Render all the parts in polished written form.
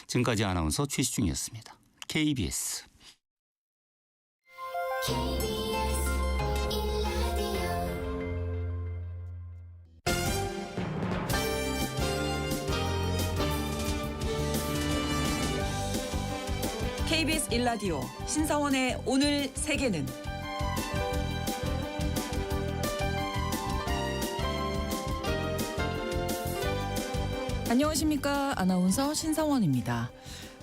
지금까지 아나운서 최시중이었습니다. KBS KBS 1라디오 신성원의 오늘 세계는 안녕하십니까. 아나운서 신성원입니다.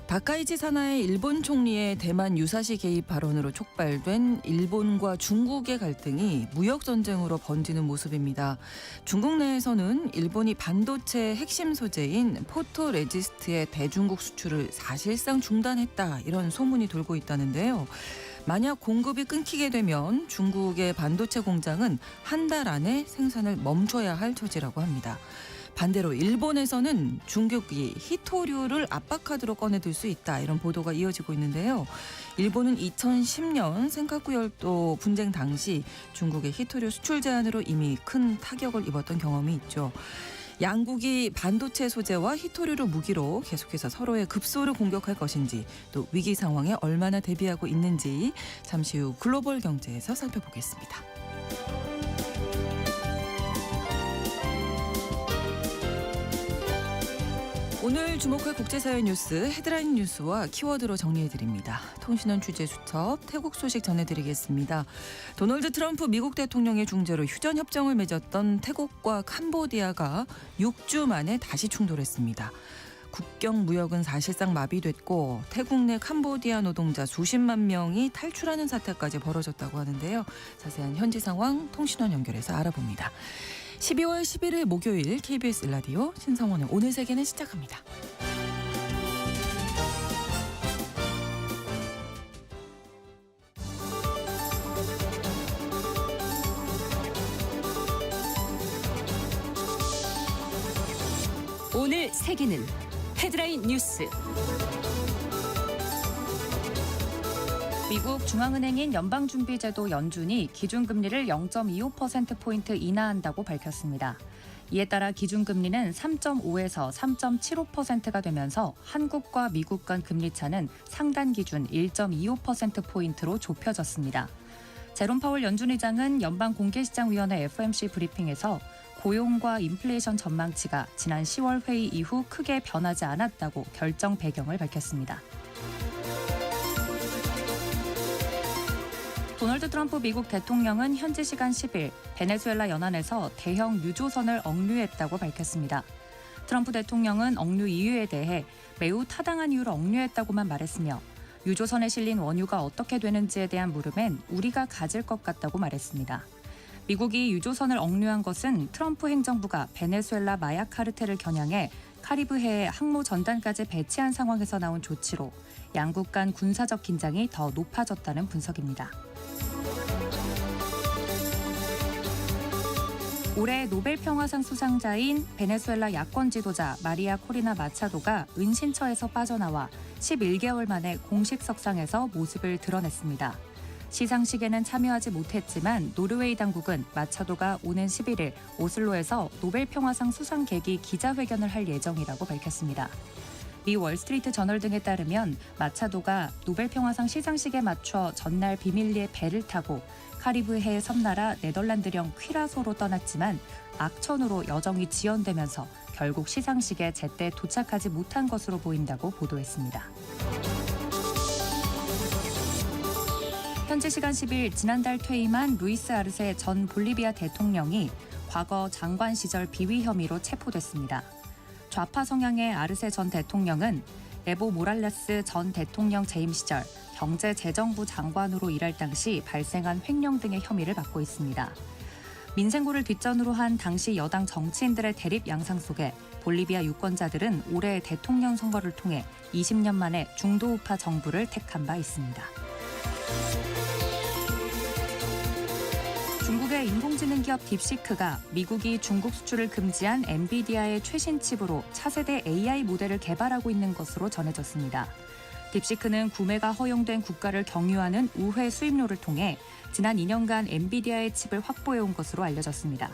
다카이치 사나이 일본 총리의 대만 유사시 개입 발언으로 촉발된 일본과 중국의 갈등이 무역 전쟁으로 번지는 모습입니다. 중국 내에서는 일본이 반도체 핵심 소재인 포토레지스트의 대중국 수출을 사실상 중단했다, 이런 소문이 돌고 있다는데요. 만약 공급이 끊기게 되면 중국의 반도체 공장은 한 달 안에 생산을 멈춰야 할 처지라고 합니다. 반대로 일본에서는 중국이 히토류를 압박카드로 꺼내들 수 있다, 이런 보도가 이어지고 있는데요. 일본은 2010년 센카쿠 열도 분쟁 당시 중국의 히토류 수출 제한으로 이미 큰 타격을 입었던 경험이 있죠. 양국이 반도체 소재와 히토류를 무기로 계속해서 서로의 급소를 공격할 것인지, 또 위기 상황에 얼마나 대비하고 있는지 잠시 후 글로벌 경제에서 살펴보겠습니다. 오늘 주목할 국제사회 뉴스 헤드라인 뉴스와 키워드로 정리해드립니다. 통신원 취재 수첩 태국 소식 전해드리겠습니다. 도널드 트럼프 미국 대통령의 중재로 휴전협정을 맺었던 태국과 캄보디아가 6주 만에 다시 충돌했습니다. 국경 무역은 사실상 마비됐고 태국 내 캄보디아 노동자 수십만 명이 탈출하는 사태까지 벌어졌다고 하는데요. 자세한 현지 상황 통신원 연결해서 알아봅니다. 12월 11일 목요일 KBS 라디오 신성원의 오늘 세계는 시작합니다. 오늘 세계는 헤드라인 뉴스. 미국 중앙은행인 연방준비제도 연준이 기준금리를 0.25%포인트 인하한다고 밝혔습니다. 이에 따라 기준금리는 3.5에서 3.75%가 되면서 한국과 미국 간 금리차는 상단 기준 1.25%포인트로 좁혀졌습니다. 제롬 파월 연준 의장은 연방공개시장위원회 FOMC 브리핑에서 고용과 인플레이션 전망치가 지난 10월 회의 이후 크게 변하지 않았다고 결정 배경을 밝혔습니다. 도널드 트럼프 미국 대통령은 현지 시간 10일 베네수엘라 연안에서 대형 유조선을 억류했다고 밝혔습니다. 트럼프 대통령은 억류 이유에 대해 매우 타당한 이유로 억류했다고만 말했으며 유조선에 실린 원유가 어떻게 되는지에 대한 물음엔 우리가 가질 것 같다고 말했습니다. 미국이 유조선을 억류한 것은 트럼프 행정부가 베네수엘라 마약 카르텔을 겨냥해 카리브해에 항모 전단까지 배치한 상황에서 나온 조치로 양국 간 군사적 긴장이 더 높아졌다는 분석입니다. 올해 노벨 평화상 수상자인 베네수엘라 야권 지도자 마리아 코리나 마차도가 은신처에서 빠져나와 11개월 만에 공식 석상에서 모습을 드러냈습니다. 시상식에는 참여하지 못했지만 노르웨이 당국은 마차도가 오는 11일 오슬로에서 노벨 평화상 수상 계기 기자회견을 할 예정이라고 밝혔습니다. 미 월스트리트 저널 등에 따르면 마차도가 노벨 평화상 시상식에 맞춰 전날 비밀리에 배를 타고 카리브해 섬나라 네덜란드령 퀴라소로 떠났지만 악천후로 여정이 지연되면서 결국 시상식에 제때 도착하지 못한 것으로 보인다고 보도했습니다. 현지 시간 10일 지난달 퇴임한 루이스 아르세 전 볼리비아 대통령이 과거 장관 시절 비위 혐의로 체포됐습니다. 좌파 성향의 아르세 전 대통령은 에보 모랄레스 전 대통령 재임 시절 경제재정부 장관으로 일할 당시 발생한 횡령 등의 혐의를 받고 있습니다. 민생고를 뒷전으로 한 당시 여당 정치인들의 대립 양상 속에 볼리비아 유권자들은 올해 대통령 선거를 통해 20년 만에 중도우파 정부를 택한 바 있습니다. 중국의 인공지능 기업 딥시크가 미국이 중국 수출을 금지한 엔비디아의 최신 칩으로 차세대 AI 모델을 개발하고 있는 것으로 전해졌습니다. 딥시크는 구매가 허용된 국가를 경유하는 우회 수입료를 통해 지난 2년간 엔비디아의 칩을 확보해온 것으로 알려졌습니다.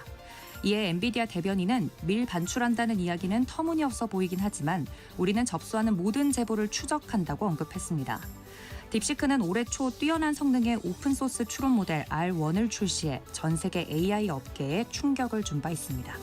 이에 엔비디아 대변인은 밀 반출한다는 이야기는 터무니없어 보이긴 하지만 우리는 접수하는 모든 제보를 추적한다고 언급했습니다. 딥시크는 올해 초 뛰어난 성능의 오픈소스 추론 모델 R1을 출시해 전 세계 AI 업계에 충격을 준 바 있습니다.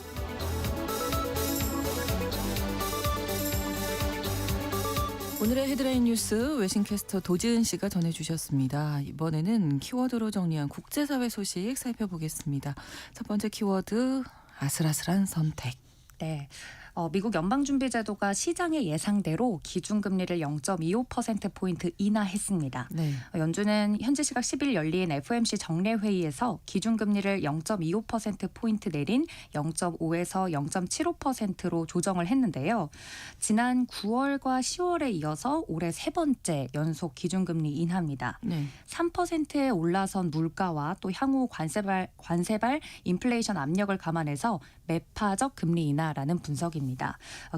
오늘의 헤드라인 뉴스 외신캐스터 도지은 씨가 전해주셨습니다. 이번에는 키워드로 정리한 국제사회 소식 살펴보겠습니다. 첫 번째 키워드 아슬아슬한 선택. 네. 미국 연방준비제도가 시장의 예상대로 기준금리를 0.25%포인트 인하했습니다. 네. 연준은 현지 시각 10일 열린 FOMC 정례회의에서 기준금리를 0.25%포인트 내린 0.5에서 0.75%로 조정을 했는데요. 지난 9월과 10월에 이어서 올해 세 번째 연속 기준금리 인하입니다. 네. 3%에 올라선 물가와 또 향후 관세발 인플레이션 압력을 감안해서 매파적 금리 인하라는 분석입니다.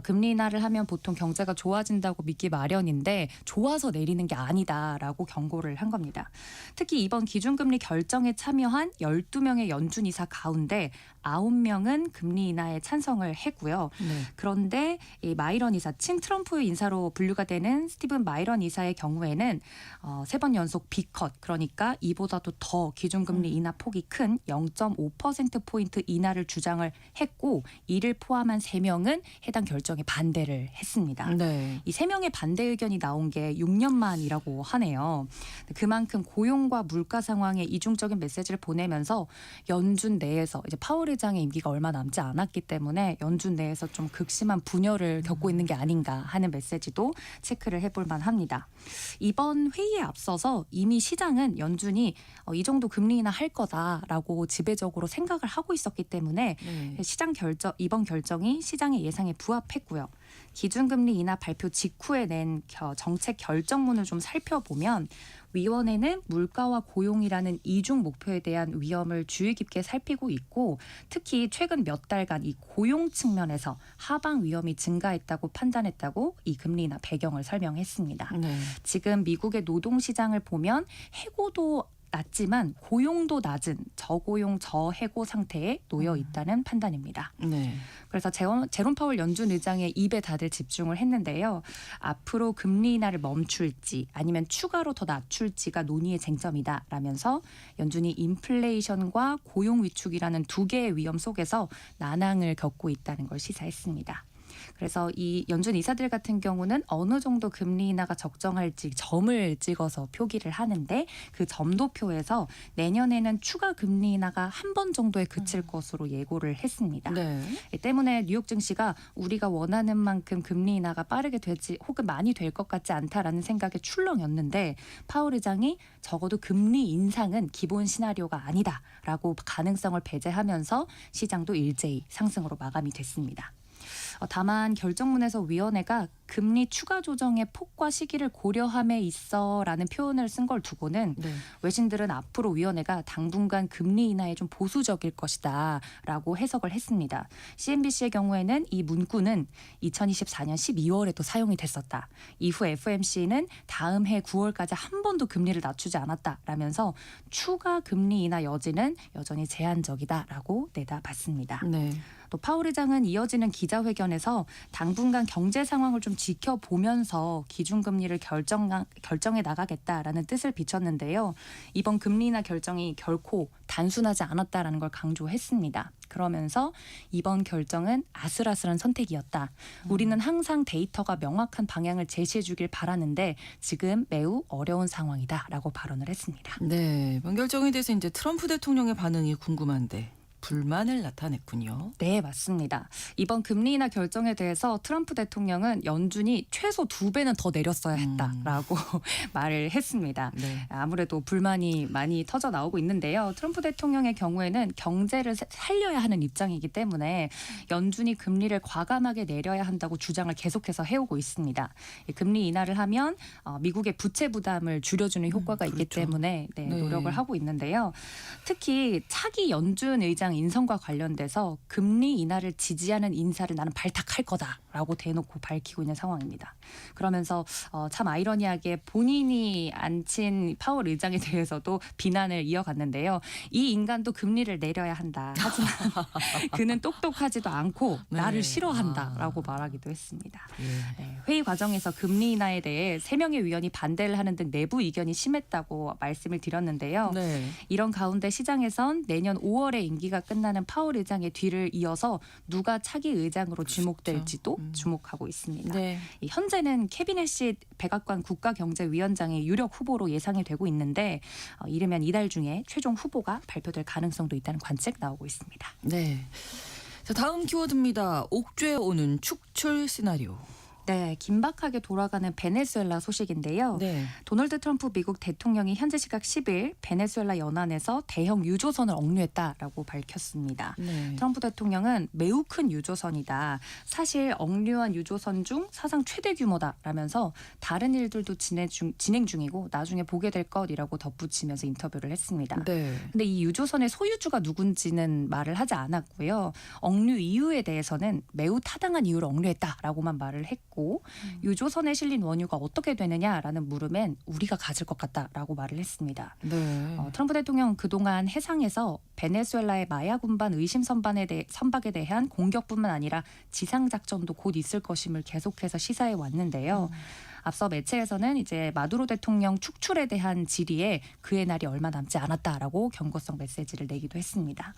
금리 인하를 하면 보통 경제가 좋아진다고 믿기 마련인데 좋아서 내리는 게 아니다라고 경고를 한 겁니다. 특히 이번 기준금리 결정에 참여한 12명의 연준이사 가운데 9명은 금리 인하에 찬성을 했고요. 네. 그런데 이 마이런 이사, 친 트럼프 인사로 분류가 되는 스티븐 마이런 이사의 경우에는 3번 연속 B컷, 그러니까 이보다도 더 기준금리 인하 폭이 큰 0.5%포인트 인하를 주장을 했고 이를 포함한 3명은 해당 결정에 반대를 했습니다. 네. 이 3명의 반대 의견이 나온 게 6년 만이라고 하네요. 그만큼 고용과 물가 상황에 이중적인 메시지를 보내면서 연준 내에서 이제 파월 의장의 임기가 얼마 남지 않았기 때문에 연준 내에서 좀 극심한 분열을 겪고 있는 게 아닌가 하는 메시지도 체크를 해볼 만합니다. 이번 회의에 앞서서 이미 시장은 연준이 이 정도 금리 인하 할 거다라고 지배적으로 생각을 하고 있었기 때문에 네. 이번 결정이 시장의 예상에 부합했고요. 기준금리 인하 발표 직후에 낸 정책 결정문을 좀 살펴보면 위원회는 물가와 고용이라는 이중 목표에 대한 위험을 주의 깊게 살피고 있고 특히 최근 몇 달간 이 고용 측면에서 하방 위험이 증가했다고 판단했다고 이 금리 인하 배경을 설명했습니다. 네. 지금 미국의 노동시장을 보면 해고도 낮지만 고용도 낮은 저고용 저해고 상태에 놓여 있다는 판단입니다. 네. 그래서 제롬 파월 연준 의장의 입에 다들 집중을 했는데요. 앞으로 금리 인하를 멈출지 아니면 추가로 더 낮출지가 논의의 쟁점이다라면서 연준이 인플레이션과 고용 위축이라는 두 개의 위험 속에서 난항을 겪고 있다는 걸 시사했습니다. 그래서 이 연준 이사들 같은 경우는 어느 정도 금리 인하가 적정할지 점을 찍어서 표기를 하는데 그 점도표에서 내년에는 추가 금리 인하가 한 번 정도에 그칠 것으로 예고를 했습니다. 네. 때문에 뉴욕 증시가 우리가 원하는 만큼 금리 인하가 빠르게 되지 혹은 많이 될 것 같지 않다라는 생각에 출렁였는데 파월 의장이 적어도 금리 인상은 기본 시나리오가 아니다라고 가능성을 배제하면서 시장도 일제히 상승으로 마감이 됐습니다. 다만 결정문에서 위원회가 금리 추가 조정의 폭과 시기를 고려함에 있어라는 표현을 쓴 걸 두고는 네. 외신들은 앞으로 위원회가 당분간 금리 인하에 좀 보수적일 것이다라고 해석을 했습니다. CNBC의 경우에는 이 문구는 2024년 12월에도 사용이 됐었다. 이후 FOMC는 다음 해 9월까지 한 번도 금리를 낮추지 않았다라면서 추가 금리 인하 여지는 여전히 제한적이다라고 내다봤습니다. 네. 또 파월 의장은 이어지는 기자회견에서 당분간 경제 상황을 좀 지켜보면서 기준금리를 결정해 나가겠다라는 뜻을 비췄는데요. 이번 금리 인하 결정이 결코 단순하지 않았다라는 걸 강조했습니다. 그러면서 이번 결정은 아슬아슬한 선택이었다. 우리는 항상 데이터가 명확한 방향을 제시해 주길 바라는데 지금 매우 어려운 상황이다라고 발언을 했습니다. 네. 이번 결정에 대해서 이제 트럼프 대통령의 반응이 궁금한데 불만을 나타냈군요. 네, 맞습니다. 이번 금리 인하 결정에 대해서 트럼프 대통령은 연준이 최소 2배는 더 내렸어야 했다라고 말을 했습니다. 네. 아무래도 불만이 많이 터져 나오고 있는데요. 트럼프 대통령의 경우에는 경제를 살려야 하는 입장이기 때문에 연준이 금리를 과감하게 내려야 한다고 주장을 계속해서 해오고 있습니다. 금리 인하를 하면 미국의 부채 부담을 줄여주는 효과가 있기 그렇죠. 때문에 네. 노력을 하고 있는데요. 특히 차기 연준 의장 의장 인선과 관련돼서 금리 인하를 지지하는 인사를 나는 발탁할 거다라고 대놓고 밝히고 있는 상황입니다. 그러면서 참 아이러니하게 본인이 앉힌 파월 의장에 대해서도 비난을 이어갔는데요. 이 인간도 금리를 내려야 한다. 하지만 그는 똑똑하지도 않고 나를 싫어한다라고 말하기도 했습니다. 네, 회의 과정에서 금리 인하에 대해 3명의 위원이 반대를 하는 등 내부 이견이 심했다고 말씀을 드렸는데요. 네. 이런 가운데 시장에선 내년 5월에 임기가 끝나는 파월 의장의 뒤를 이어서 누가 차기 의장으로 주목될지도 주목하고 있습니다. 네. 현재는 캐비넷 백악관 국가경제위원장의 유력 후보로 예상이 되고 있는데 이르면 이달 중에 최종 후보가 발표될 가능성도 있다는 관측 나오고 있습니다. 네. 자, 다음 키워드입니다. 옥죄 오는 축출 시나리오. 네, 긴박하게 돌아가는 베네수엘라 소식인데요. 네. 도널드 트럼프 미국 대통령이 현재 시각 10일 베네수엘라 연안에서 대형 유조선을 억류했다라고 밝혔습니다. 네. 트럼프 대통령은 매우 큰 유조선이다. 사실 억류한 유조선 중 사상 최대 규모다라면서 다른 일들도 진행 중이고 나중에 보게 될 것이라고 덧붙이면서 인터뷰를 했습니다. 네. 근데 이 유조선의 소유주가 누군지는 말을 하지 않았고요. 억류 이유에 대해서는 매우 타당한 이유로 억류했다라고만 말을 했고 유조선에 실린 원유가 어떻게 되느냐라는 물음엔 우리가 가질 것 같다라고 말을 했습니다. 네. 트럼프 대통령은 그동안 해상에서 베네수엘라의 마약 운반 의심 선박에 대한 공격뿐만 아니라 지상작전도 곧 있을 것임을 계속해서 시사해 왔는데요. 앞서 매체에서는 이제 마두로 대통령 축출에 대한 질의에 그의 날이 얼마 남지 않았다라고 경고성 메시지를 내기도 했습니다.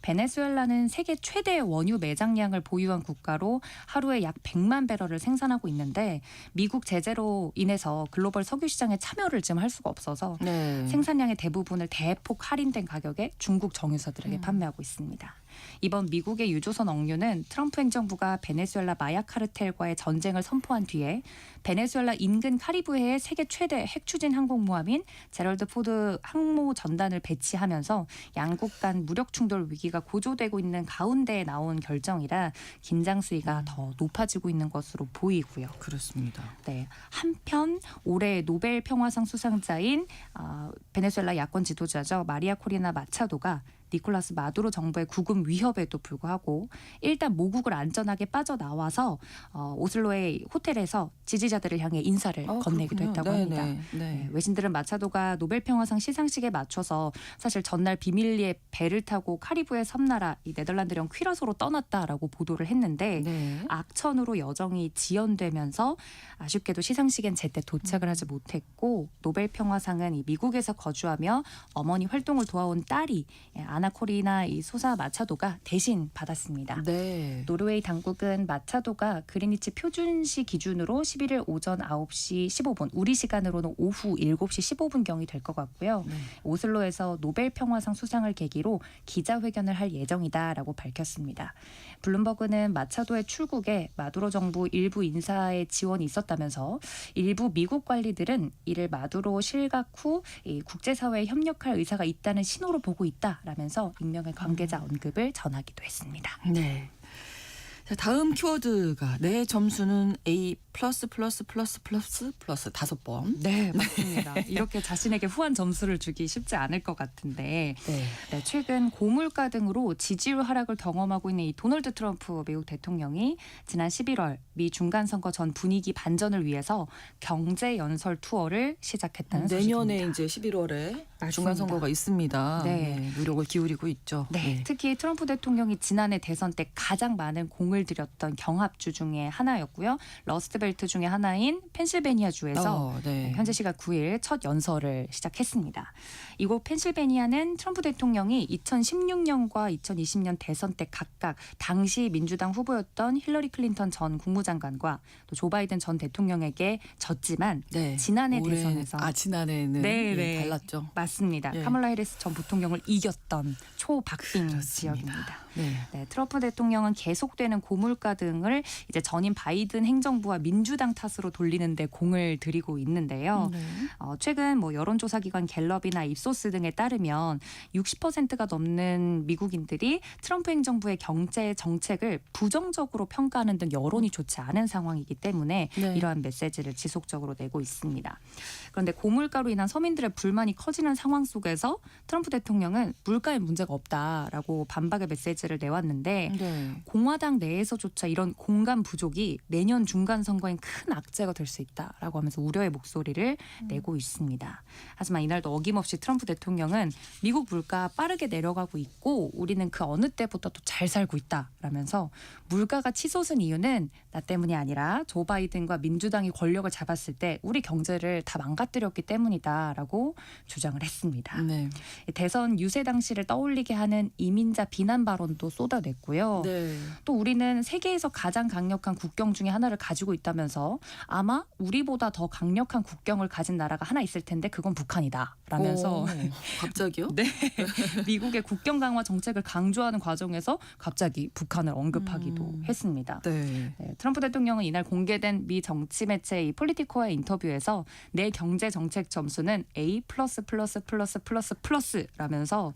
베네수엘라는 세계 최대 원유 매장량을 보유한 국가로 하루에 약 100만 배럴을 생산하고 있는데 미국 제재로 인해서 글로벌 석유 시장에 참여를 지금 할 수가 없어서 네. 생산량의 대부분을 대폭 할인된 가격에 중국 정유사들에게 판매하고 있습니다. 이번 미국의 유조선 억류는 트럼프 행정부가 베네수엘라 마약 카르텔과의 전쟁을 선포한 뒤에 베네수엘라 인근 카리브해의 세계 최대 핵추진 항공모함인 제럴드 포드 항모 전단을 배치하면서 양국 간 무력 충돌 위기가 고조되고 있는 가운데에 나온 결정이라 긴장 수위가 더 높아지고 있는 것으로 보이고요. 그렇습니다. 네, 한편 올해 노벨 평화상 수상자인 베네수엘라 야권 지도자죠. 마리아 코리나 마차도가 니콜라스 마두로 정부의 구금 위협에도 불구하고 일단 모국을 안전하게 빠져나와서 오슬로의 호텔에서 지지자들을 향해 인사를 건네기도 그렇군요. 했다고 합니다. 네, 외신들은 마차도가 노벨 평화상 시상식에 맞춰서 사실 전날 비밀리에 배를 타고 카리브해 섬나라 이 네덜란드령 퀴라소로 떠났다라고 보도를 했는데 네. 악천후로 여정이 지연되면서 아쉽게도 시상식엔 제때 도착을 하지 못했고 노벨 평화상은 이 미국에서 거주하며 어머니 활동을 도와온 딸이 아나 코리나 이 소사 마차도가 대신 받았습니다. 네. 노르웨이 당국은 마차도가 그리니치 표준시 기준으로 11일 오전 9시 15분, 우리 시간으로는 오후 7시 15분경이 될 것 같고요. 네. 오슬로에서 노벨 평화상 수상을 계기로 기자회견을 할 예정이다라고 밝혔습니다. 블룸버그는 마차도의 출국에 마두로 정부 일부 인사의 지원이 있었다면서 일부 미국 관리들은 이를 마두로 실각 후 이 국제사회에 협력할 의사가 있다는 신호로 보고 있다라면서 익명의 관계자 언급을 전하기도 했습니다. 네. 자, 다음 키워드가 내 점수는 A 플러스 5번. 네, 맞습니다. 이렇게 자신에게 후한 점수를 주기 쉽지 않을 것 같은데 네, 최근 고물가 등으로 지지율 하락을 경험하고 있는 이 도널드 트럼프 미국 대통령이 지난 11월 미 중간선거 전 분위기 반전을 위해서 경제 연설 투어를 시작했다는 내년에 소식입니다. 이제 11월에 맞습니다. 중간선거가 있습니다. 네. 노력을 기울이고 있죠. 네, 특히 트럼프 대통령이 지난해 대선 때 가장 많은 공을 들였던 경합주 중에 하나였고요. 러스트벨트 중에 하나인 펜실베니아주에서 네. 현재 시각 9일 첫 연설을 시작했습니다. 이곳 펜실베니아는 트럼프 대통령이 2016년과 2020년 대선 때 각각 당시 민주당 후보였던 힐러리 클린턴 전 국무장관과 또 조 바이든 전 대통령에게 졌지만 네. 지난해 올해, 대선에서 지난해는 네. 달랐죠. 맞습니다. 예. 카멀라 해리스 전 부통령을 이겼던 초박빙 그렇습니다. 지역입니다. 네, 트럼프 대통령은 계속되는 고물가 등을 이제 전임 바이든 행정부와 민주당 탓으로 돌리는데 공을 들이고 있는데요. 네. 최근 여론조사 기관 갤럽이나 입소스 등에 따르면 60%가 넘는 미국인들이 트럼프 행정부의 경제 정책을 부정적으로 평가하는 등 여론이 좋지 않은 상황이기 때문에 네. 이러한 메시지를 지속적으로 내고 있습니다. 그런데 고물가로 인한 서민들의 불만이 커지는 상황 속에서 트럼프 대통령은 물가에 문제가 없다라고 반박의 메시지를 내왔는데 네. 공화당 내에서조차 이런 공감 부족이 내년 중간 선거엔 큰 악재가 될 수 있다라고 하면서 우려의 목소리를 내고 있습니다. 하지만 이날도 어김없이 트럼프 대통령은 미국 물가 빠르게 내려가고 있고 우리는 그 어느 때보다도 잘 살고 있다라면서 물가가 치솟은 이유는 나 때문이 아니라 조 바이든과 민주당이 권력을 잡았을 때 우리 경제를 다 망가뜨렸기 때문이다라고 주장을 했습니다. 네. 대선 유세 당시를 떠올리게 하는 이민자 비난 발언도 쏟아냈고요. 네. 또 우리는 세계에서 가장 강력한 국경 중에 하나를 가지고 있다면서 아마 우리보다 더 강력한 국경을 가진 나라가 하나 있을 텐데 그건 북한이다 라면서 갑자기요? 네, 미국의 국경 강화 정책을 강조하는 과정에서 갑자기 북한을 언급하기도 했습니다. 네. 네, 트럼프 대통령은 이날 공개된 미 정치 매체 이 폴리티코의 인터뷰에서 내 경제 정책 점수는 A++++++라면서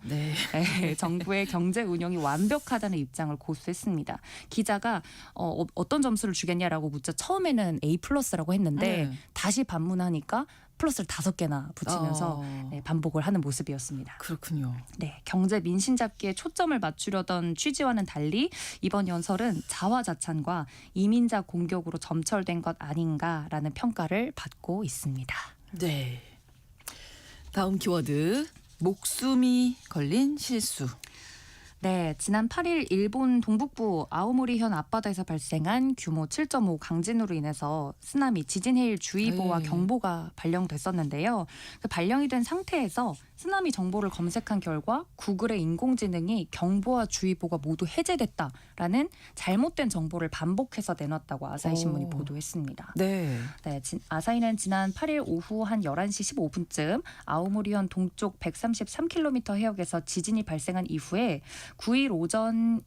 네. 네, 정부의 경제 운영이 완벽하다는 입장을 고수했습니다. 기자가 어떤 점수를 주겠냐라고 묻자 처음에는 A+라고 했는데 네. 다시 반문하니까 플러스를 5개나 붙이면서 네, 반복을 하는 모습이었습니다. 그렇군요. 네, 경제 민심 잡기에 초점을 맞추려던 취지와는 달리 이번 연설은 자화자찬과 이민자 공격으로 점철된 것 아닌가라는 평가를 받고 있습니다. 네. 다음 키워드 목숨이 걸린 실수. 네, 지난 8일 일본 동북부 아오모리현 앞바다에서 발생한 규모 7.5 강진으로 인해서 쓰나미 지진해일 주의보와 네. 경보가 발령됐었는데요. 그 발령이 된 상태에서 쓰나미 정보를 검색한 결과 구글의 인공지능이 경보와 주의보가 모두 해제됐다라는 잘못된 정보를 반복해서 내놨다고 아사히 신문이 보도했습니다. 네. 네, 아사히는 지난 8일 오후 한 11시 15분쯤 아오모리현 동쪽 133km 해역에서 지진이 발생한 이후에 9일 오전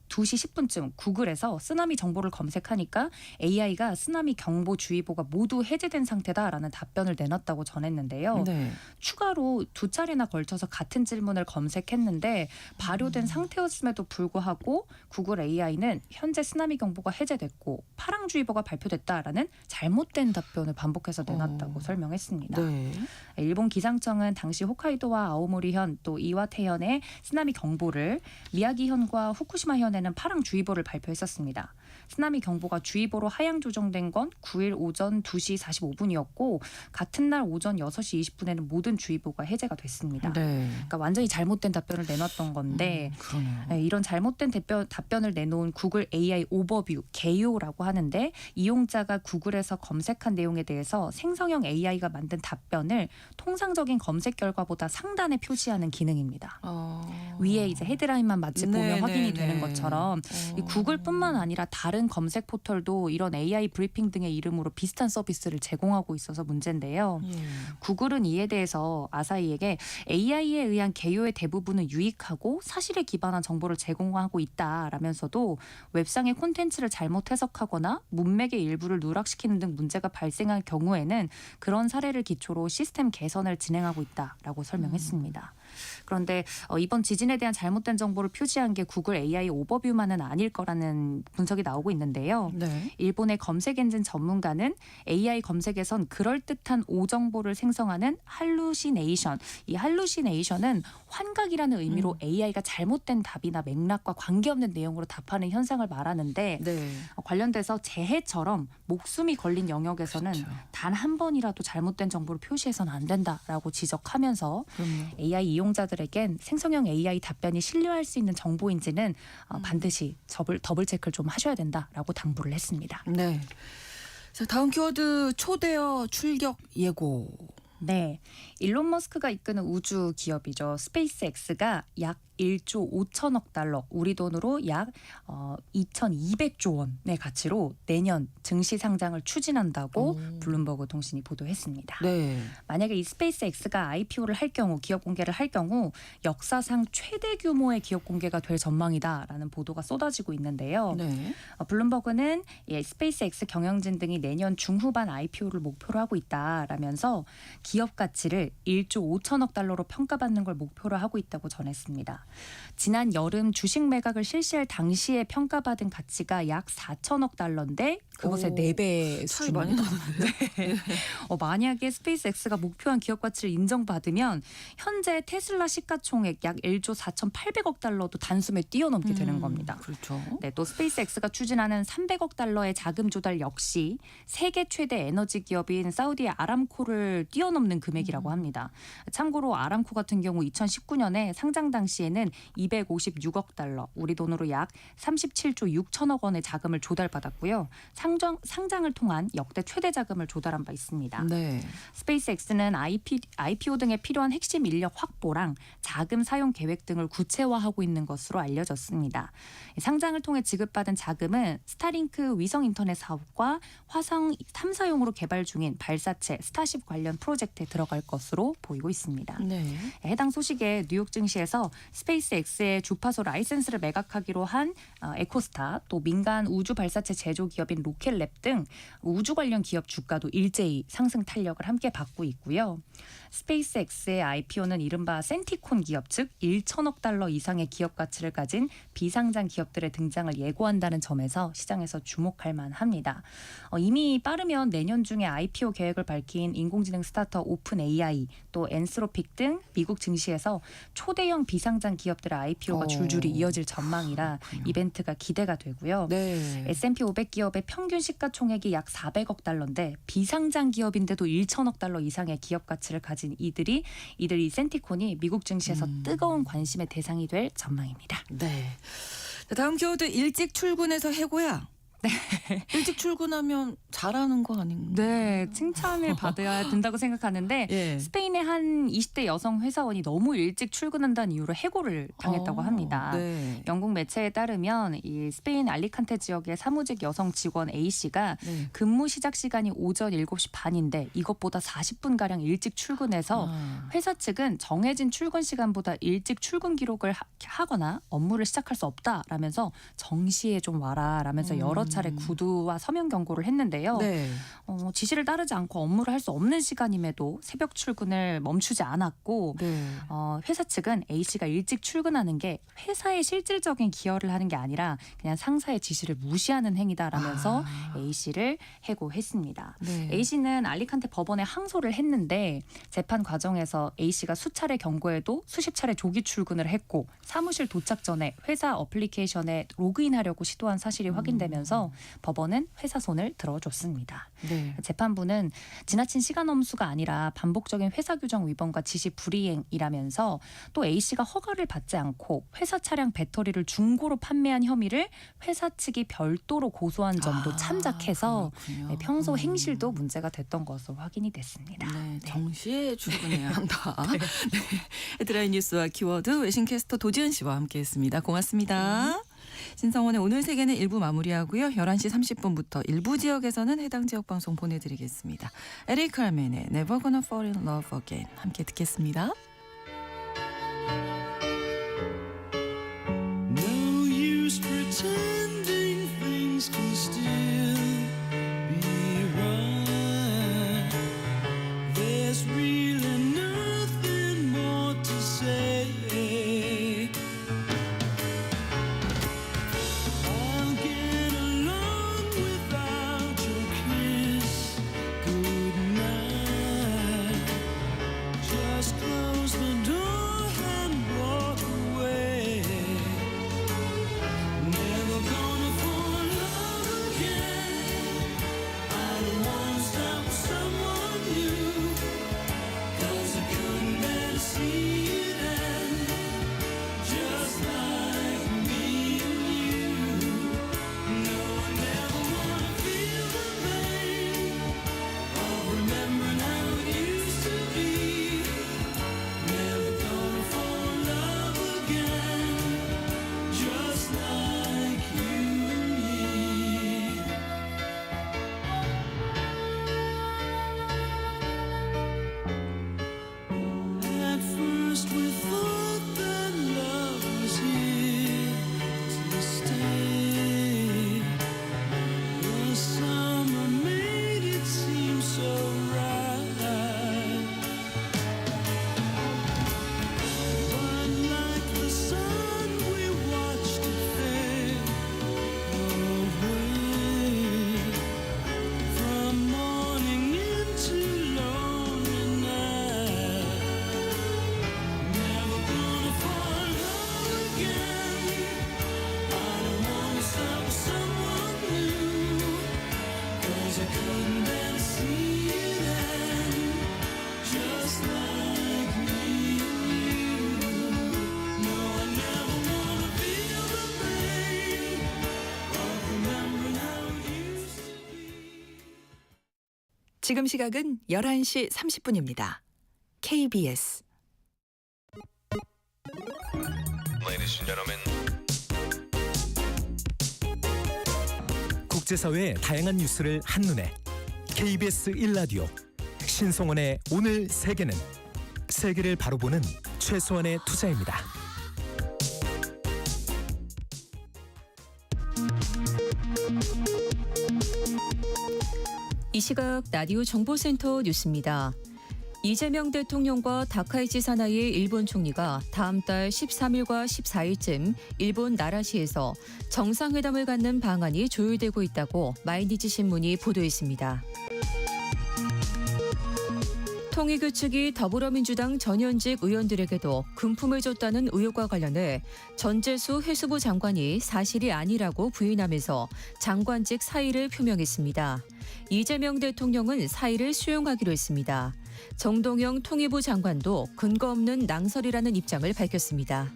2시 10분쯤 구글에서 쓰나미 정보를 검색하니까 AI가 쓰나미 경보 주의보가 모두 해제된 상태다라는 답변을 내놨다고 전했는데요. 네. 추가로 2차례나 걸쳐서 같은 질문을 검색했는데 발효된 상태였음에도 불구하고 구글 AI는 현재 쓰나미 경보가 해제됐고 파랑주의보가 발표됐다라는 잘못된 답변을 반복해서 내놨다고 설명했습니다. 네. 일본 기상청은 당시 홋카이도와 아오모리현 또 이와테현의 쓰나미 경보를 미야기현과 후쿠시마 현에는 파랑주의보를 발표했었습니다. 쓰나미 경보가 주의보로 하향 조정된 건 9일 오전 2시 45분이었고 같은 날 오전 6시 20분에는 모든 주의보가 해제가 됐습니다. 네. 그러니까 완전히 잘못된 답변을 내놨던 건데 그러네요. 네, 이런 잘못된 답변을 내놓은 구글 AI 오버뷰, 개요라고 하는데 이용자가 구글에서 검색한 내용에 대해서 생성형 AI가 만든 답변을 통상적인 검색 결과보다 상단에 표시하는 기능입니다. 위에 이제 헤드라인만 마치 보면 네, 확인이 네, 되는 네. 것처럼 이 구글뿐만 아니라 다른 검색 포털도 이런 AI 브리핑 등의 이름으로 비슷한 서비스를 제공하고 있어서 문제인데요. 예. 구글은 이에 대해서 아사히에게 AI에 의한 개요의 대부분은 유익하고 사실에 기반한 정보를 제공하고 있다라면서도 웹상의 콘텐츠를 잘못 해석하거나 문맥의 일부를 누락시키는 등 문제가 발생할 경우에는 그런 사례를 기초로 시스템 개선을 진행하고 있다라고 설명했습니다. 그런데 이번 지진에 대한 잘못된 정보를 표시한 게 구글 AI 오버뷰만은 아닐 거라는 분석이 나오고 있는데요. 네. 일본의 검색 엔진 전문가는 AI 검색에선 그럴듯한 오정보를 생성하는 할루시네이션. 이 할루시네이션은 환각이라는 의미로 AI가 잘못된 답이나 맥락과 관계없는 내용으로 답하는 현상을 말하는데 네. 관련돼서 재해처럼 목숨이 걸린 영역에서는 그렇죠. 단 한 번이라도 잘못된 정보를 표시해서는 안 된다라고 지적하면서 그럼요. AI 이용자들에겐 생성형 AI 답변이 신뢰할 수 있는 정보인지는 반드시 더블 체크를 좀 하셔야 된다라고 당부를 했습니다. 네. 자, 다음 키워드 초대어 출격 예고. 네, 일론 머스크가 이끄는 우주 기업이죠. 스페이스X가 약 1조 5천억 달러, 우리 돈으로 약 2,200조 원의 가치로 내년 증시 상장을 추진한다고 블룸버그 통신이 보도했습니다. 네. 만약에 이 스페이스X가 IPO를 할 경우, 기업 공개를 할 경우 역사상 최대 규모의 기업 공개가 될 전망이다라는 보도가 쏟아지고 있는데요. 네. 블룸버그는 스페이스X 경영진 등이 내년 중후반 IPO를 목표로 하고 있다라면서 기업 가치를 1조 5천억 달러로 평가받는 걸 목표로 하고 있다고 전했습니다. 지난 여름 주식 매각을 실시할 당시에 평가받은 가치가 약 4천억 달러인데 그것의 4배 차이 많이 수준입니다. 나는데. 만약에 스페이스X가 목표한 기업 가치를 인정받으면 현재 테슬라 시가총액 약 1조 4,800억 달러도 단숨에 뛰어넘게 되는 겁니다. 그렇죠. 네, 또 스페이스X가 추진하는 300억 달러의 자금 조달 역시 세계 최대 에너지 기업인 사우디의 아람코를 뛰어넘는 금액이라고 합니다. 참고로 아람코 같은 경우 2019년에 상장 당시에는 256억 달러, 우리 돈으로 약 37조 6천억 원의 자금을 조달받았고요. 상장을 통한 역대 최대 자금을 조달한 바 있습니다. 네. 스페이스X는 IPO 등에 필요한 핵심 인력 확보랑 자금 사용 계획 등을 구체화하고 있는 것으로 알려졌습니다. 상장을 통해 지급받은 자금은 스타링크 위성 인터넷 사업과 화성 탐사용으로 개발 중인 발사체 스타쉽 관련 프로젝트에 들어갈 것으로 보이고 있습니다. 네. 해당 소식에 뉴욕 증시에서 스페이스X의 주파수 라이센스를 매각하기로 한 에코스타, 또 민간 우주 발사체 제조 기업인 로켓랩 등 우주 관련 기업 주가도 일제히 상승 탄력을 함께 받고 있고요. 스페이스X의 IPO는 이른바 센티콘 기업, 즉 1천억 달러 이상의 기업 가치를 가진 비상장 기업들의 등장을 예고한다는 점에서 시장에서 주목할 만합니다. 이미 빠르면 내년 중에 IPO 계획을 밝힌 인공지능 스타트업 오픈 AI, 또 엔스로픽 등 미국 증시에서 초대형 비상장 기업들의 IPO가 줄줄이 이어질 전망이라 이벤트가 기대가 되고요. 네. S&P 500 기업의 평균 시가총액이 약 400억 달러인데 비상장 기업인데도 1천억 달러 이상의 기업 가치를 가진 이들이 센티콘이 미국 증시에서 뜨거운 관심의 대상이 될 전망입니다. 네. 자, 다음 키워드 일찍 출근해서 해고야. 네. 일찍 출근하면 잘하는 거 아닌가? 네, 칭찬을 받아야 된다고 생각하는데 예. 스페인의 한 20대 여성 회사원이 너무 일찍 출근한다는 이유로 해고를 당했다고 합니다. 네. 영국 매체에 따르면 이 스페인 알리칸테 지역의 사무직 여성 직원 A 씨가 네. 근무 시작 시간이 오전 7시 반인데 이것보다 40분가량 일찍 출근해서 회사 측은 정해진 출근 시간보다 일찍 출근 기록을 하거나 업무를 시작할 수 없다라면서 정시에 좀 와라라면서 여러 차례 구두와 서면 경고를 했는데요. 네. 지시를 따르지 않고 업무를 할 수 없는 시간임에도 새벽 출근을 멈추지 않았고 네. 회사 측은 A 씨가 일찍 출근하는 게 회사에 실질적인 기여를 하는 게 아니라 그냥 상사의 지시를 무시하는 행위다라면서 A 씨를 해고했습니다. 네. A 씨는 알리칸테 법원에 항소를 했는데 재판 과정에서 A 씨가 수차례 경고해도 수십 차례 조기 출근을 했고 사무실 도착 전에 회사 어플리케이션에 로그인하려고 시도한 사실이 확인되면서 법원은 회사 손을 들어줬습니다. 네. 재판부는 지나친 시간 엄수가 아니라 반복적인 회사 규정 위반과 지시 불이행이라면서 또 A 씨가 허가를 받지 않고 회사 차량 배터리를 중고로 판매한 혐의를 회사 측이 별도로 고소한 점도 참작해서 그렇군요. 평소 행실도 문제가 됐던 것으로 확인이 됐습니다. 네, 정시에 출근해야 한다. 네. 헤드라인 뉴스와 키워드 외신캐스터 도지은 씨와 함께했습니다. 고맙습니다. 신성원의 오늘 세계는 1부 마무리하고요. 11시 30분부터 일부 지역에서는 해당 지역 방송 보내드리겠습니다. 에릭 칼맨의 Never Gonna Fall in Love Again 함께 듣겠습니다. No use pretending things can still be right. There's really nothing more to say. I'll get along without your kiss. Good night. Just close 지금 시각은 11시 30분입니다. KBS Ladies and gentlemen. 국제사회의 다양한 뉴스를 한눈에 KBS 1라디오 신성원의 오늘 세계는 세계를 바로 보는 최소한의 투자입니다. 이 시각 라디오 정보센터 뉴스입니다. 이재명 대통령과 다카이치 사나이 일본 총리가 다음 달 13일과 14일쯤 일본 나라시에서 정상회담을 갖는 방안이 조율되고 있다고 마이니치 신문이 보도했습니다. 통일교 측이 더불어민주당 전현직 의원들에게도 금품을 줬다는 의혹과 관련해 전재수 해수부 장관이 사실이 아니라고 부인하면서 장관직 사의를 표명했습니다. 이재명 대통령은 사의를 수용하기로 했습니다. 정동영 통일부 장관도 근거 없는 낭설이라는 입장을 밝혔습니다.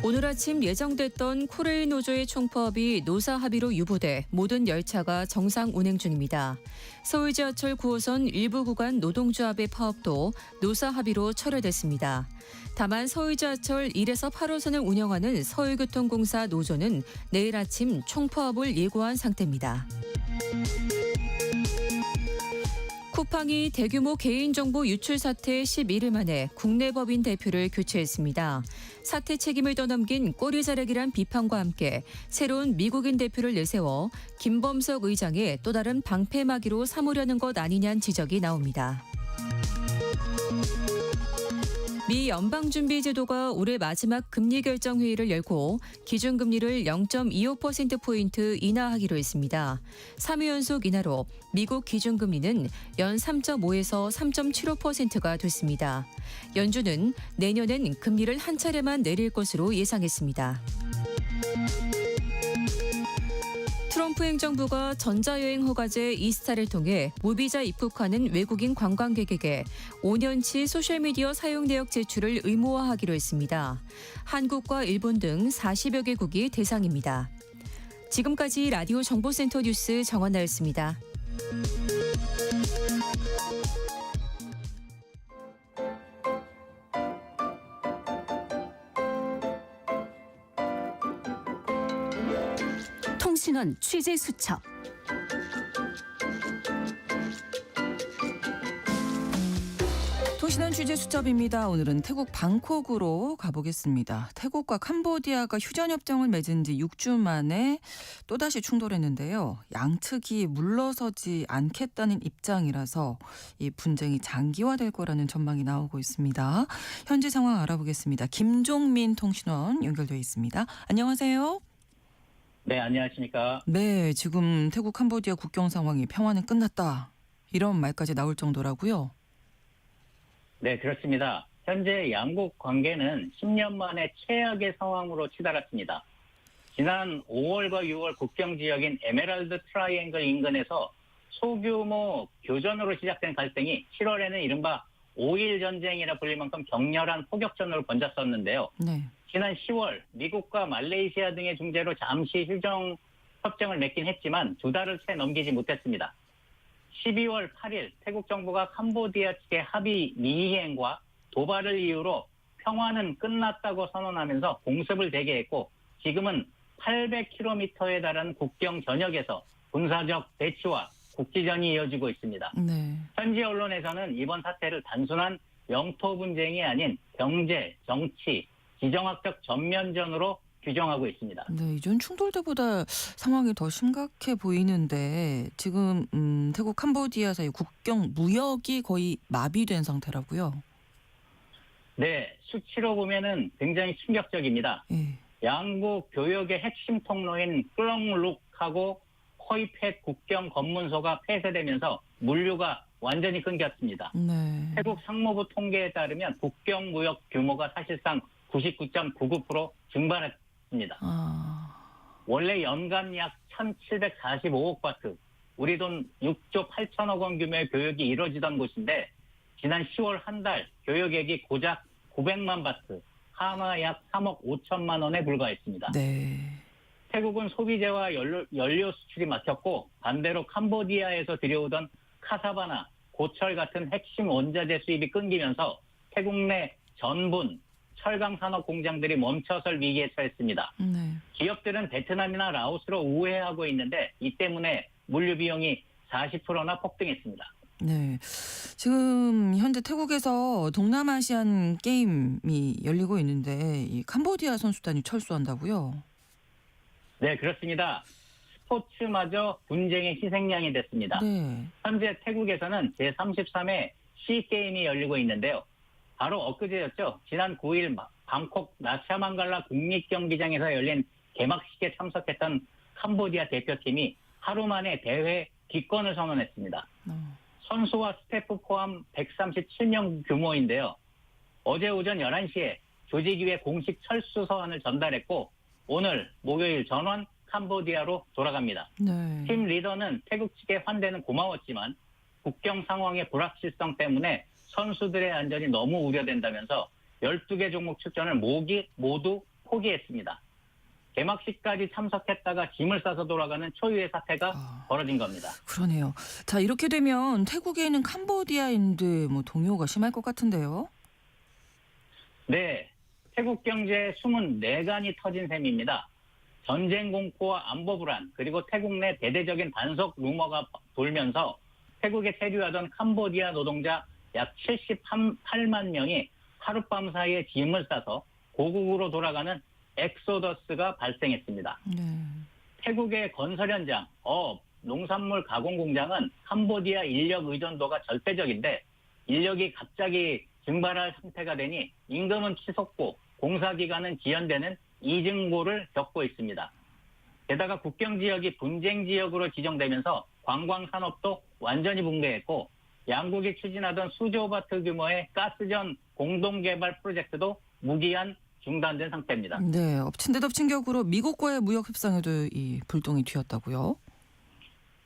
오늘 아침 예정됐던 코레일 노조의 총파업이 노사 합의로 유보돼 모든 열차가 정상 운행 중입니다. 서울지하철 9호선 일부 구간 노동조합의 파업도 노사 합의로 철회됐습니다. 다만 서울지하철 1에서 8호선을 운영하는 서울교통공사 노조는 내일 아침 총파업을 예고한 상태입니다. 쿠팡이 대규모 개인정보 유출 사태 11일 만에 국내 법인 대표를 교체했습니다. 사태 책임을 떠넘긴 꼬리 자르기란 비판과 함께 새로운 미국인 대표를 내세워 김범석 의장의 또 다른 방패막이로 삼으려는 것 아니냐는 지적이 나옵니다. 미 연방준비제도가 올해 마지막 금리 결정 회의를 열고 기준금리를 0.25%포인트 인하하기로 했습니다. 3회 연속 인하로 미국 기준금리는 연 3.5에서 3.75%가 됐습니다. 연준은 내년엔 금리를 한 차례만 내릴 것으로 예상했습니다. 트럼프 행정부가 전자여행 허가제 이스타를 통해 무비자 입국하는 외국인 관광객에게 5년치 소셜미디어 사용 내역 제출을 의무화하기로 했습니다. 한국과 일본 등 40여 개국이 대상입니다. 지금까지 라디오 정보센터 뉴스 정원나였습니다. 통신원 취재 수첩. 통신원 취재 수첩입니다. 오늘은 태국 방콕으로 가보겠습니다. 태국과 캄보디아가 휴전협정을 맺은 지 6주 만에 또다시 충돌했는데요. 양측이 물러서지 않겠다는 입장이라서 이 분쟁이 장기화될 거라는 전망이 나오고 있습니다. 현지 상황 알아보겠습니다. 김종민 통신원 연결되어 있습니다. 안녕하세요. 네, 안녕하십니까. 네, 지금 태국 캄보디아 국경 상황이 평화는 끝났다. 이런 말까지 나올 정도라고요? 네, 그렇습니다. 현재 양국 관계는 10년 만에 최악의 상황으로 치달았습니다. 지난 5월과 6월 국경 지역인 에메랄드 트라이앵글 인근에서 소규모 교전으로 시작된 갈등이 7월에는 이른바 5.1 전쟁이라 불릴 만큼 격렬한 포격전으로 번졌었는데요. 네. 지난 10월 미국과 말레이시아 등의 중재로 잠시 휴전 협정을 맺긴 했지만 2달을 채 넘기지 못했습니다. 12월 8일 태국 정부가 캄보디아 측의 합의 미이행과 도발을 이유로 평화는 끝났다고 선언하면서 공습을 재개했고 지금은 800km에 달하는 국경 전역에서 군사적 배치와 국지전이 이어지고 있습니다. 네. 현지 언론에서는 이번 사태를 단순한 영토 분쟁이 아닌 경제, 정치, 지정학적 전면전으로 규정하고 있습니다. 네, 이전 충돌 때보다 상황이 더 심각해 보이는데 지금 태국 캄보디아 사이 국경 무역이 거의 마비된 상태라고요? 네, 수치로 보면은 굉장히 충격적입니다. 예. 양국 교역의 핵심 통로인 끌렁룩하고 코이펫 국경 검문소가 폐쇄되면서 물류가 완전히 끊겼습니다. 네. 태국 상무부 통계에 따르면 국경 무역 규모가 사실상 99.99% 증발했습니다. 원래 연간 약 1,745억 바트, 우리 돈 6조 8천억 원 규모의 교역이 이루어지던 곳인데 지난 10월 한 달 교역액이 고작 900만 바트, 하나 약 3억 5천만 원에 불과했습니다. 네. 태국은 소비재와 연료 수출이 막혔고 반대로 캄보디아에서 들여오던 카사바나, 고철 같은 핵심 원자재 수입이 끊기면서 태국 내 전분, 철강 산업 공장들이 멈춰설 위기에 처했습니다. 네. 기업들은 베트남이나 라오스로 우회하고 있는데 이 때문에 물류 비용이 40%나 폭등했습니다. 네. 지금 현재 태국에서 동남아시안 게임이 열리고 있는데 이 캄보디아 선수단이 철수한다고요? 네, 그렇습니다. 스포츠마저 분쟁의 희생양이 됐습니다. 네. 현재 태국에서는 제33회 C게임이 열리고 있는데요. 바로 엊그제였죠. 지난 9일 방콕 나차망갈라 국립경기장에서 열린 개막식에 참석했던 캄보디아 대표팀이 하루 만에 대회 기권을 선언했습니다. 선수와 스태프 포함 137명 규모인데요. 어제 오전 11시에 조직위에 공식 철수 서한을 전달했고 오늘 목요일 전원 캄보디아로 돌아갑니다. 네. 팀 리더는 태국 측의 환대는 고마웠지만 국경 상황의 불확실성 때문에 선수들의 안전이 너무 우려된다면서 12개 종목 출전을 모두 포기했습니다. 개막식까지 참석했다가 짐을 싸서 돌아가는 초유의 사태가 벌어진 겁니다. 그러네요. 자, 이렇게 되면 태국에 있는 캄보디아인들 동요가 심할 것 같은데요. 네, 태국 경제에 숨은 내간이 터진 셈입니다. 전쟁 공포와 안보 불안 그리고 태국 내 대대적인 단속 루머가 돌면서 태국에 체류하던 캄보디아 노동자 약 78만 명이 하룻밤 사이에 짐을 싸서 고국으로 돌아가는 엑소더스가 발생했습니다. 네. 태국의 건설 현장, 농산물 가공 공장은 캄보디아 인력 의존도가 절대적인데 인력이 갑자기 증발할 상태가 되니 임금은 치솟고 공사 기간은 지연되는 이중고를 겪고 있습니다. 게다가 국경 지역이 분쟁 지역으로 지정되면서 관광 산업도 완전히 붕괴했고 양국이 추진하던 수조바트 규모의 가스전 공동 개발 프로젝트도 무기한 중단된 상태입니다. 네, 엎친 데 덮친 격으로 미국과의 무역 협상에도 이 불똥이 튀었다고요?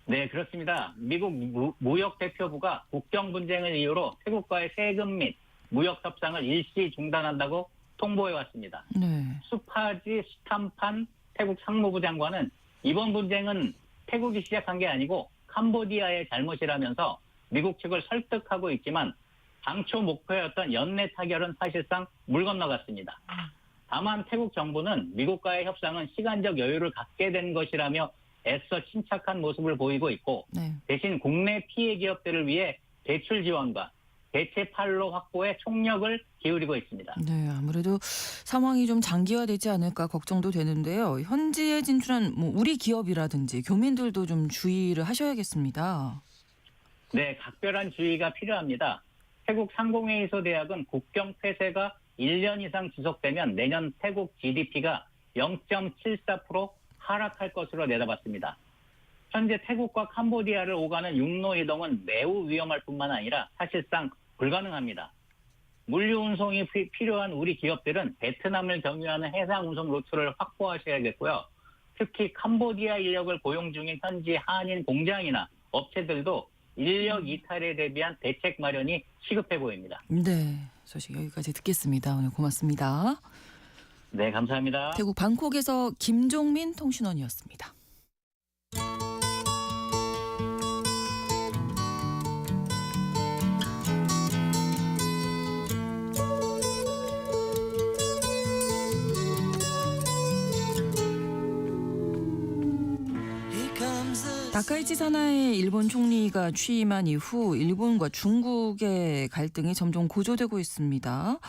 네, 그렇습니다. 미국 무역 대표부가 국경 분쟁을 이유로 태국과의 세금 및 무역 협상을 일시 중단한다고 통보해 왔습니다. 네. 수파지 스탐판 태국 상무부 장관은 이번 분쟁은 태국이 시작한 게 아니고 캄보디아의 잘못이라면서 미국 측을 설득하고 있지만 당초 목표였던 연내 타결은 사실상 물 건너갔습니다. 다만 태국 정부는 미국과의 협상은 시간적 여유를 갖게 된 것이라며 애써 침착한 모습을 보이고 있고 네. 대신 국내 피해 기업들을 위해 대출 지원과 대체 판로 확보에 총력을 기울이고 있습니다. 네, 아무래도 상황이 좀 장기화되지 않을까 걱정도 되는데요. 현지에 진출한 우리 기업이라든지 교민들도 좀 주의를 하셔야겠습니다. 네, 각별한 주의가 필요합니다. 태국 상공회의소 대학은 국경 폐쇄가 1년 이상 지속되면 내년 태국 GDP가 0.74% 하락할 것으로 내다봤습니다. 현재 태국과 캄보디아를 오가는 육로 이동은 매우 위험할 뿐만 아니라 사실상 불가능합니다. 물류 운송이 필요한 우리 기업들은 베트남을 경유하는 해상 운송 루트를 확보하셔야겠고요. 특히 캄보디아 인력을 고용 중인 현지 한인 공장이나 업체들도 인력 이탈에 대비한 대책 마련이 시급해 보입니다. 네, 소식 여기까지 듣겠습니다. 오늘 고맙습니다. 네, 감사합니다. 태국 방콕에서 김종민 통신원이었습니다. 다카이치 산하의 일본 총리가 취임한 이후 일본과 중국의 갈등이 점점 고조되고 있습니다.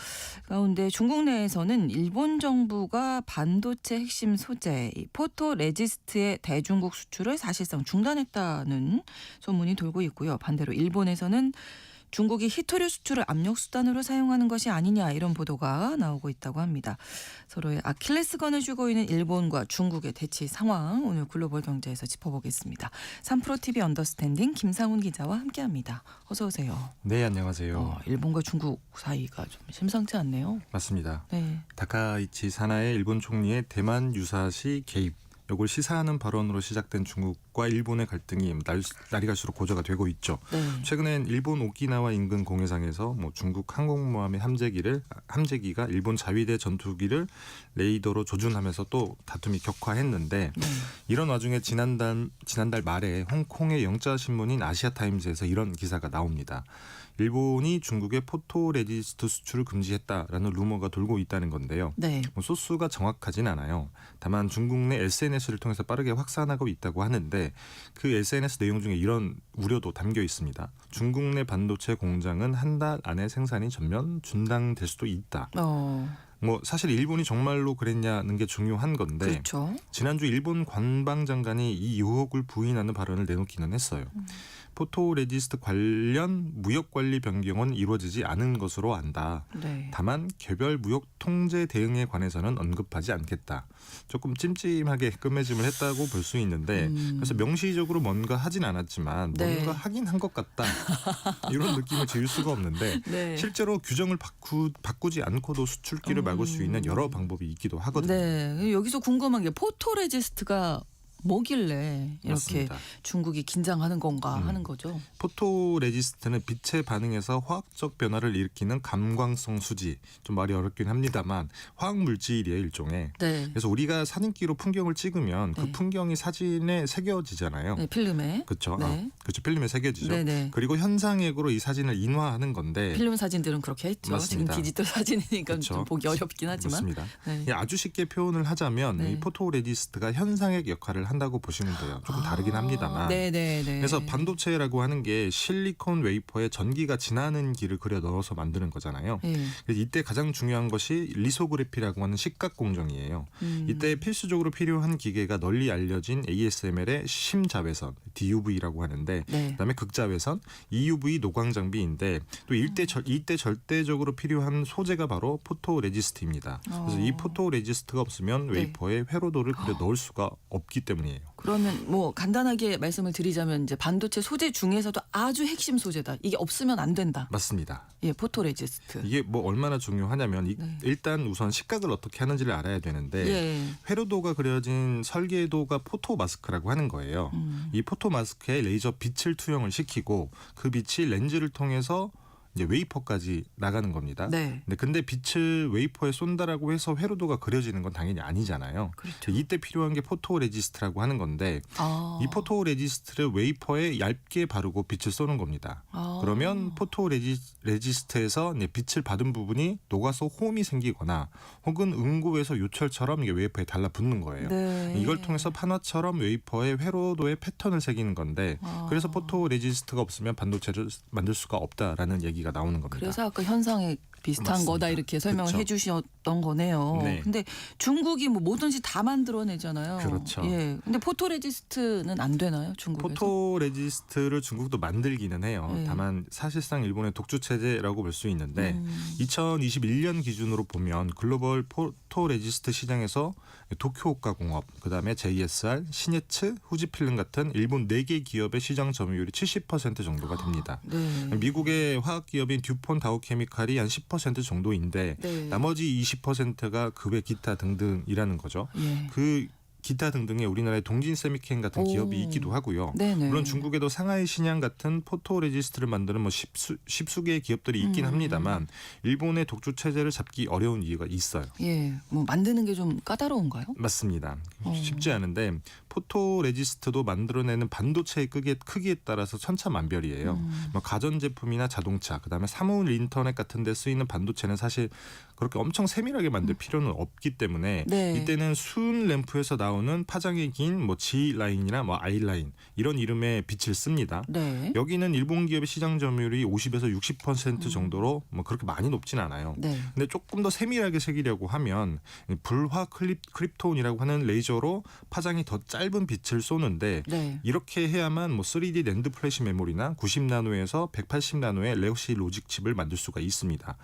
가운데 중국 내에서는 일본 정부가 반도체 핵심 소재 포토레지스트의 대중국 수출을 사실상 중단했다는 소문이 돌고 있고요. 반대로 일본에서는 중국이 히토류 수출을 압력 수단으로 사용하는 것이 아니냐 이런 보도가 나오고 있다고 합니다. 서로의 아킬레스건을 쥐고 있는 일본과 중국의 대치 상황 오늘 글로벌 경제에서 짚어보겠습니다. 3프로TV 언더스탠딩 김상훈 기자와 함께합니다. 어서 오세요. 네, 안녕하세요. 일본과 중국 사이가 좀 심상치 않네요. 맞습니다. 네. 다카이치 산하의 일본 총리의 대만 유사시 개입 이걸 시사하는 발언으로 시작된 중국과 일본의 갈등이 날이 갈수록 고조가 되고 있죠. 네. 최근엔 일본 오키나와 인근 공해상에서 뭐 중국 항공모함의 함재기가 일본 자위대 전투기를 레이더로 조준하면서 또 다툼이 격화했는데 네. 이런 와중에 지난달 말에 홍콩의 영자 신문인 아시아타임즈에서 이런 기사가 나옵니다. 일본이 중국의 포토레지스트 수출을 금지했다라는 루머가 돌고 있다는 건데요. 네. 뭐 소스가 정확하진 않아요. 다만 중국 내 SNS를 통해서 빠르게 확산하고 있다고 하는데 그 SNS 내용 중에 이런 우려도 담겨 있습니다. 중국 내 반도체 공장은 한 달 안에 생산이 전면 중단될 수도 있다. 뭐 사실 일본이 정말로 그랬냐는 게 중요한 건데 그렇죠. 지난주 일본 관방장관이 이 의혹을 부인하는 발언을 내놓기는 했어요. 포토레지스트 관련 무역관리 변경은 이루어지지 않은 것으로 안다. 네. 다만 개별 무역 통제 대응에 관해서는 언급하지 않겠다. 조금 찜찜하게 끝맺음을 했다고 볼 수 있는데 그래서 명시적으로 뭔가 하진 않았지만 네. 뭔가 하긴 한 것 같다. 이런 느낌을 지울 수가 없는데 네. 실제로 규정을 바꾸지 않고도 수출기를 막을 수 있는 여러 방법이 있기도 하거든요. 네. 여기서 궁금한 게 포토레지스트가 뭐길래 이렇게 맞습니다. 중국이 긴장하는 건가 하는 거죠. 포토레지스트는 빛에 반응해서 화학적 변화를 일으키는 감광성 수지. 좀 말이 어렵긴 합니다만 화학 물질이에요, 일종의. 네. 그래서 우리가 사진기로 풍경을 찍으면 그 네. 풍경이 사진에 새겨지잖아요. 네, 필름에. 그렇죠. 네. 그렇죠. 필름에 새겨지죠. 네네. 그리고 현상액으로 이 사진을 인화하는 건데 필름 사진들은 그렇게 했죠. 맞습니다. 지금 디지털 사진이니까 그렇죠. 좀 보기 어렵긴 하지만. 맞습니다. 네. 아주 쉽게 표현을 하자면 네. 이 포토레지스트가 현상액 역할을 한다고 보시면 돼요. 조금 다르긴 합니다만. 네네네. 그래서 반도체라고 하는 게 실리콘 웨이퍼에 전기가 지나는 길을 그려 넣어서 만드는 거잖아요. 네. 그래서 이때 가장 중요한 것이 리소그래피라고 하는 식각 공정이에요. 이때 필수적으로 필요한 기계가 널리 알려진 ASML의 심자외선 DUV라고 하는데 네. 그다음에 극자외선 EUV 노광 장비인데 또 이때 절대적으로 필요한 소재가 바로 포토레지스트입니다. 그래서 이 포토레지스트가 없으면 네. 웨이퍼에 회로도를 그려 넣을 수가 없기 때문이에요. 그러면 뭐 간단하게 말씀을 드리자면 이제 반도체 소재 중에서도 아주 핵심 소재다. 이게 없으면 안 된다. 맞습니다. 예, 포토레지스트. 이게 뭐 얼마나 중요하냐면 네. 일단 우선 식각을 어떻게 하는지를 알아야 되는데 예. 회로도가 그려진 설계도가 포토 마스크라고 하는 거예요. 이 포토 마스크에 레이저 빛을 투영을 시키고 그 빛이 렌즈를 통해서 이제 웨이퍼까지 나가는 겁니다. 네. 근데 빛을 웨이퍼에 쏜다라고 해서 회로도가 그려지는 건 당연히 아니잖아요. 그렇죠. 이때 필요한 게 포토레지스트라고 하는 건데 이 포토레지스트를 웨이퍼에 얇게 바르고 빛을 쏘는 겁니다. 그러면 포토레지스트에서 빛을 받은 부분이 녹아서 호음이 생기거나 혹은 응고에서 요철처럼 이게 웨이퍼에 달라붙는 거예요. 네. 이걸 통해서 판화처럼 웨이퍼에 회로도의 패턴을 새기는 건데 그래서 포토레지스트가 없으면 반도체를 만들 수가 없다라는 얘기가 나오는 겁니다. 그래서 아까 현상에 비슷한 맞습니다. 거다 이렇게 설명을 그렇죠. 해주셨던 거네요. 네. 근데 중국이 뭐 뭐든지 다 만들어내잖아요. 그렇죠. 예. 근데 포토레지스트는 안 되나요, 중국에서? 포토레지스트를 중국도 만들기는 해요. 네. 다만 사실상 일본의 독주 체제라고 볼 수 있는데 2021년 기준으로 보면 글로벌 포토레지스트 시장에서 도쿄호카공업, 그다음에 JSR, 시네츠, 후지필름 같은 일본 4개 기업의 시장 점유율이 70% 정도가 됩니다. 네. 미국의 화학 기업인 듀폰 다우케미칼이 한 10% 정도인데 네. 나머지 20%가 그 외 기타 등등이라는 거죠. 예. 그 기타 등등의 우리나라의 동진 세미캠 같은 기업이 있기도 하고요. 네네. 물론 중국에도 상하이 신양 같은 포토레지스트를 만드는 뭐 십수 개의 기업들이 있긴 합니다만 일본의 독주 체제를 잡기 어려운 이유가 있어요. 예. 뭐 만드는 게 좀 까다로운가요? 맞습니다. 쉽지 않은데 포토레지스트도 만들어내는 반도체의 크기에 따라서 천차만별이에요. 뭐 가전제품이나 자동차, 그다음에 사물 인터넷 같은 데 쓰이는 반도체는 사실 그렇게 엄청 세밀하게 만들 필요는 없기 때문에 네. 이때는 순 램프에서 나오는 파장이 긴 뭐 G 라인이나 뭐 I 라인 이런 이름의 빛을 씁니다. 네. 여기는 일본 기업의 시장 점유율이 50에서 60% 정도로 뭐 그렇게 많이 높진 않아요. 네. 근데 조금 더 세밀하게 새기려고 하면 불화 크립톤이라고 하는 레이저로 파장이 더 짧은 빛을 쏘는데 네. 이렇게 해야만 뭐 3D 랜드 플래시 메모리나 90나노에서 180나노의 레거시 로직 칩을 만들 수가 있습니다.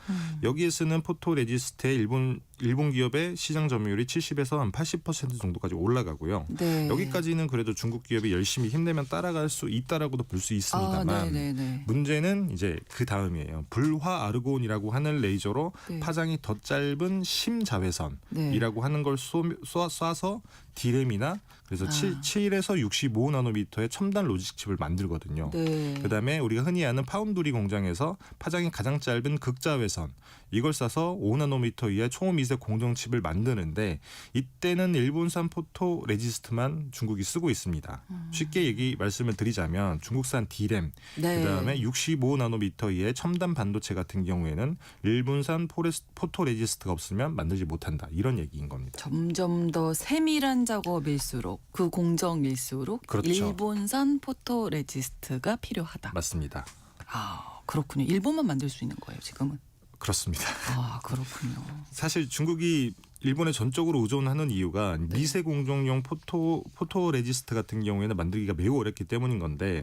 여기에 쓰는 포토레지스트의 일본 기업의 시장 점유율이 70에서 한 80% 정도까지 올라가고요. 네. 여기까지는 그래도 중국 기업이 열심히 힘내면 따라갈 수 있다라고도 볼 수 있습니다만 네네네. 문제는 이제 그 다음이에요. 불화 아르곤이라고 하는 레이저로 네. 파장이 더 짧은 심자외선이라고 하는 걸 쏴서 D램이나 그래서 7에서 65나노미터의 첨단 로직 칩을 만들거든요. 네. 그다음에 우리가 흔히 아는 파운드리 공장에서 파장이 가장 짧은 극자외선 이걸 싸서 5나노미터 이하의 초미세 공정칩을 만드는데 이때는 일본산 포토 레지스트만 중국이 쓰고 있습니다. 쉽게 말씀을 드리자면 중국산 D램 네. 그다음에 65나노미터 이하의 첨단 반도체 같은 경우에는 일본산 포토 레지스트가 없으면 만들지 못한다. 이런 얘기인 겁니다. 점점 더 세밀한 작업일수록 그 공정일수록 그렇죠. 일본산 포토 레지스트가 필요하다. 맞습니다. 아 그렇군요. 일본만 만들 수 있는 거예요 지금은. 그렇습니다. 아 그렇군요. 사실 중국이 일본에 전적으로 의존하는 이유가 미세 공정용 포토 레지스트 같은 경우에는 만들기가 매우 어렵기 때문인 건데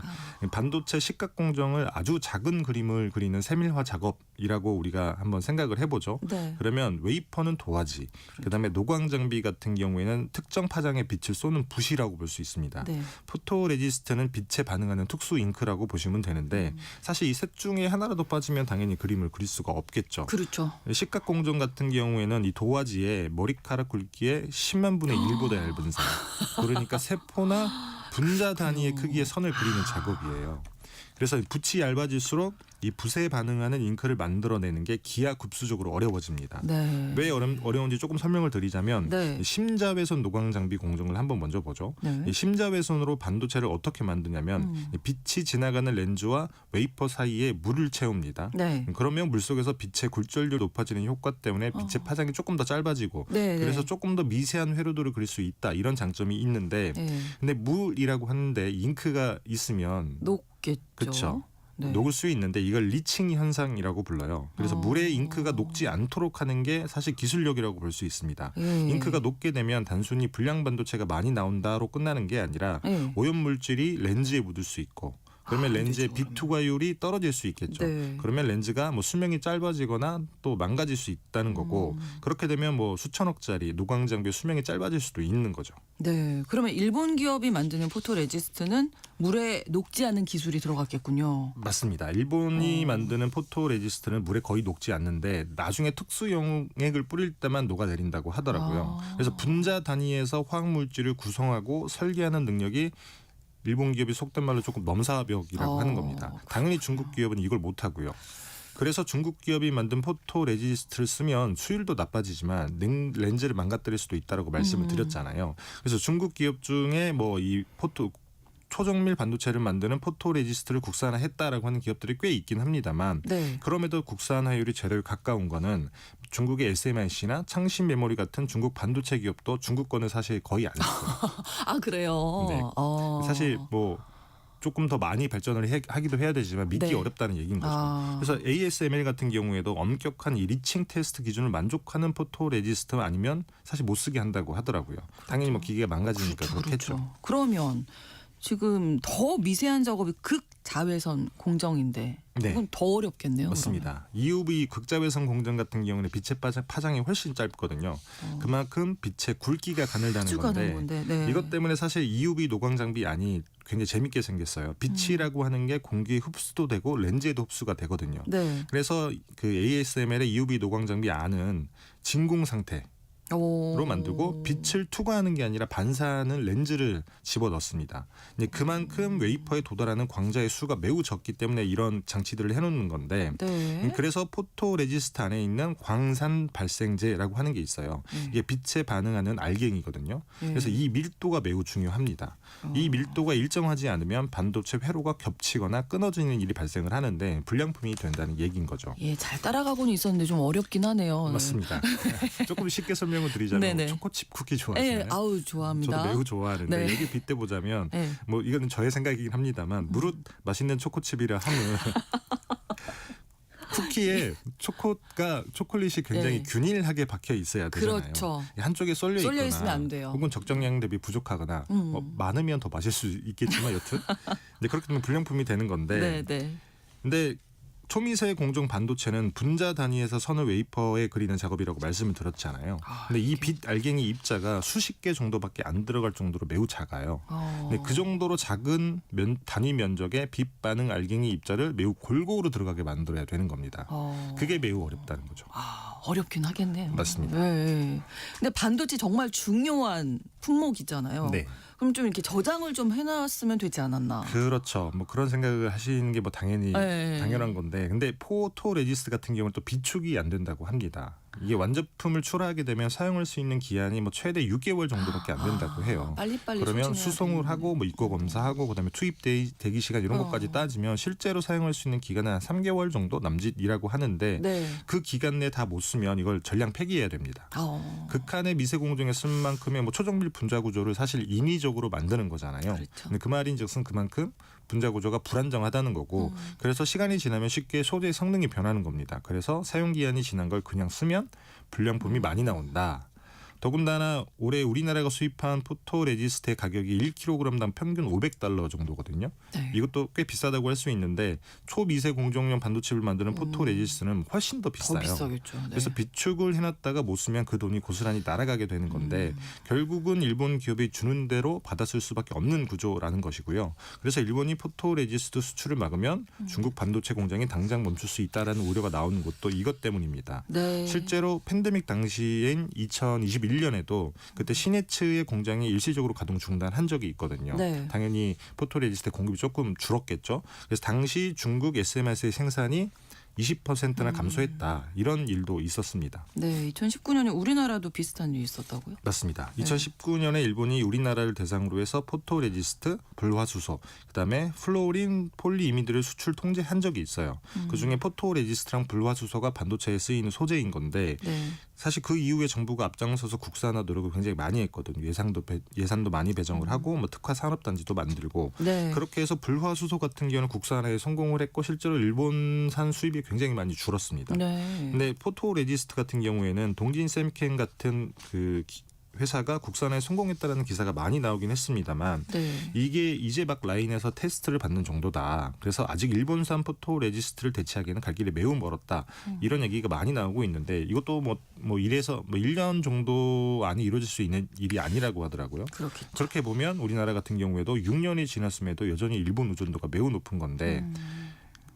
반도체 식각 공정을 아주 작은 그림을 그리는 세밀화 작업이라고 우리가 한번 생각을 해보죠. 네. 그러면 웨이퍼는 도화지, 그다음에 노광 장비 같은 경우에는 특정 파장의 빛을 쏘는 붓이라고 볼 수 있습니다. 네. 포토 레지스트는 빛에 반응하는 특수 잉크라고 보시면 되는데 사실 이 셋 중에 하나라도 빠지면 당연히 그림을 그릴 수가 없겠죠. 그렇죠. 식각 공정 같은 경우에는 이 도화지에 머리카락 굵기의 10만 분의 1보다 얇은 선. 그러니까 세포나 분자 단위의 크기의 선을 그리는 작업이에요. 그래서 붓이 얇아질수록 이 붓에 반응하는 잉크를 만들어내는 게 기하급수적으로 어려워집니다. 네. 왜 어려운지 조금 설명을 드리자면 네. 심자외선 노광 장비 공정을 한번 먼저 보죠. 네. 이 심자외선으로 반도체를 어떻게 만드냐면 빛이 지나가는 렌즈와 웨이퍼 사이에 물을 채웁니다. 네. 그러면 물속에서 빛의 굴절률이 높아지는 효과 때문에 빛의 파장이 조금 더 짧아지고 네, 그래서 네. 조금 더 미세한 회로도를 그릴 수 있다. 이런 장점이 있는데 네. 근데 물이라고 하는데 잉크가 있으면 녹겠죠. 그렇죠. 네. 녹을 수 있는데 이걸 리칭 현상이라고 불러요. 그래서 물에 잉크가 녹지 않도록 하는 게 사실 기술력이라고 볼 수 있습니다. 예. 잉크가 녹게 되면 단순히 불량 반도체가 많이 나온다로 끝나는 게 아니라 예. 오염 물질이 렌즈에 묻을 수 있고 그러면 렌즈의 비투과율이 떨어질 수 있겠죠. 네. 그러면 렌즈가 뭐 수명이 짧아지거나 또 망가질 수 있다는 거고 그렇게 되면 뭐 수천억짜리 노광 장비 수명이 짧아질 수도 있는 거죠. 네. 그러면 일본 기업이 만드는 포토 레지스트는 물에 녹지 않은 기술이 들어갔겠군요. 맞습니다. 일본이 만드는 포토 레지스트는 물에 거의 녹지 않는데 나중에 특수 용액을 뿌릴 때만 녹아내린다고 하더라고요. 그래서 분자 단위에서 화학 물질을 구성하고 설계하는 능력이 일본 기업이 속된 말로 조금 넘사벽이라고 하는 겁니다. 당연히 중국 기업은 이걸 못하고요. 그래서 중국 기업이 만든 포토 레지스트를 쓰면 수율도 나빠지지만 렌즈를 망가뜨릴 수도 있다라고 말씀을 드렸잖아요. 그래서 중국 기업 중에 뭐 이 초정밀 반도체를 만드는 포토 레지스트를 국산화했다라고 하는 기업들이 꽤 있긴 합니다만 네. 그럼에도 국산화율이 제로에 가까운 거는 중국의 SMIC나 창신 메모리 같은 중국 반도체 기업도 중국 거는 사실 거의 안 써요. 아 그래요. 네. 사실 뭐 조금 더 많이 발전을 하기도 해야 되지만 믿기 네. 어렵다는 얘기인 거죠. 그래서 ASML 같은 경우에도 엄격한 이 리칭 테스트 기준을 만족하는 포토 레지스트 아니면 사실 못 쓰게 한다고 하더라고요. 당연히 뭐 기계가 망가지니까 그렇겠죠. 그렇죠. 그러면 지금 더 미세한 작업이 극자외선 공정인데 네. 이건 더 어렵겠네요. 맞습니다. EUV 극자외선 공정 같은 경우는 빛의 파장이 훨씬 짧거든요. 그만큼 빛의 굵기가 가늘다는 건데 네. 이것 때문에 사실 EUV 노광 장비 안이 굉장히 재밌게 생겼어요. 빛이라고 하는 게 공기에 흡수도 되고 렌즈에도 흡수가 되거든요. 네. 그래서 그 ASML의 EUV 노광 장비 안은 진공 상태 로 만들고 빛을 투과하는 게 아니라 반사하는 렌즈를 집어넣습니다. 이제 그만큼 웨이퍼에 도달하는 광자의 수가 매우 적기 때문에 이런 장치들을 해놓는 건데 네. 그래서 포토 레지스트 안에 있는 광산 발생제라고 하는 게 있어요. 이게 빛에 반응하는 알갱이거든요. 그래서 이 밀도가 매우 중요합니다. 이 밀도가 일정하지 않으면 반도체 회로가 겹치거나 끊어지는 일이 발생을 하는데 불량품이 된다는 얘기인 거죠. 예, 잘 따라가고는 있었는데 좀 어렵긴 하네요. 맞습니다. 조금 쉽게 설명을 드리자면 네네. 초코칩 쿠키 좋아하시나요? 네, 아우 좋아합니다. 저도 매우 좋아하는데 네. 여기 빗대보자면 네. 뭐 이거는 저의 생각이긴 합니다만 무릇 맛있는 초코칩이라 하면 쿠키에 초콜릿이 굉장히 네. 균일하게 박혀 있어야 되잖아요. 그렇죠. 한쪽에 쏠려 있으면 있거나 안 돼요. 혹은 적정량 대비 부족하거나 뭐 많으면 더 마실 수 있겠지만 여튼 근데 그렇게 되면 불량품이 되는 건데 네. 근데 초미세 공정 반도체는 분자 단위에서 선을 웨이퍼에 그리는 작업이라고 말씀을 드렸잖아요. 근데 이 빛 알갱이 입자가 수십 개 정도밖에 안 들어갈 정도로 매우 작아요. 근데 그 정도로 작은 단위 면적의 빛 반응 알갱이 입자를 매우 골고루 들어가게 만들어야 되는 겁니다. 그게 매우 어렵다는 거죠. 어렵긴 하겠네요. 맞습니다. 네. 근데 반도체 정말 중요한 품목이잖아요. 네. 그럼 좀 이렇게 저장을 좀 해놨으면 되지 않았나? 그렇죠. 뭐 그런 생각을 하시는 게 뭐 당연히 네. 당연한 건데, 근데 포토레지스트 같은 경우는 또 비축이 안 된다고 합니다. 이게 완제품을 출하하게 되면 사용할 수 있는 기한이 뭐 최대 6개월 정도밖에 안 된다고 해요. 빨리빨리 그러면 소진해야 수송을 되는데. 하고 뭐 입고 검사하고 그다음에 투입 대기 시간 이런 것까지 따지면 실제로 사용할 수 있는 기간은 한 3개월 정도 남짓이라고 하는데 네. 그 기간 내에 다 못 쓰면 이걸 전량 폐기해야 됩니다. 극한의 미세 공정에 쓴 만큼의 뭐 초정밀 분자 구조를 사실 인위적으로 만드는 거잖아요. 그렇죠. 근데 그 말인즉슨 그만큼 분자 구조가 불안정하다는 거고, 그래서 시간이 지나면 쉽게 소재의 성능이 변하는 겁니다. 그래서 사용 기한이 지난 걸 그냥 쓰면 불량품이 많이 나온다. 더군다나 올해 우리나라가 수입한 포토레지스트의 가격이 1kg당 평균 $500 정도거든요. 네. 이것도 꽤 비싸다고 할 수 있는데 초미세 공정용 반도체를 만드는 포토레지스트는 훨씬 더 더 비싸요. 비싸겠죠. 네. 그래서 비축을 해놨다가 못 쓰면 그 돈이 고스란히 날아가게 되는 건데 결국은 일본 기업이 주는 대로 받았을 수밖에 없는 구조라는 것이고요. 그래서 일본이 포토레지스트 수출을 막으면 중국 반도체 공장이 당장 멈출 수 있다라는 우려가 나오는 것도 이것 때문입니다. 네. 실제로 팬데믹 당시인 2021년에도 그때 시네츠의 공장이 일시적으로 가동 중단한 적이 있거든요. 네. 당연히 포토레지스트 공급이 조금 줄었겠죠. 그래서 당시 중국 SMRC의 생산이 20%나 감소했다. 이런 일도 있었습니다. 네, 2019년에 우리나라도 비슷한 일이 있었다고요? 맞습니다. 2019년에 일본이 우리나라를 대상으로 해서 포토레지스트, 불화수소, 그다음에 플로린 폴리이미드를 수출 통제한 적이 있어요. 그중에 포토레지스트랑 불화수소가 반도체에 쓰이는 소재인 건데 네. 사실 그 이후에 정부가 앞장서서 국산화 노력을 굉장히 많이 했거든요. 예산도 많이 배정을 하고 뭐 특화 산업단지도 만들고 네. 그렇게 해서 불화수소 같은 경우는 국산화에 성공을 했고 실제로 일본산 수입이 굉장히 많이 줄었습니다. 네. 근데 포토레지스트 같은 경우에는 동진 샘켄 같은 그 회사가 국산화에 성공했다라는 기사가 많이 나오긴 했습니다만 네. 이게 이제 막 라인에서 테스트를 받는 정도다. 그래서 아직 일본산 포토레지스트를 대체하기에는 갈 길이 매우 멀었다. 이런 얘기가 많이 나오고 있는데 이것도 뭐 이래서 뭐 1년 정도 안에 이루어질 수 있는 일이 아니라고 하더라고요. 그렇겠죠. 그렇게 보면 우리나라 같은 경우에도 6년이 지났음에도 여전히 일본 의존도가 매우 높은 건데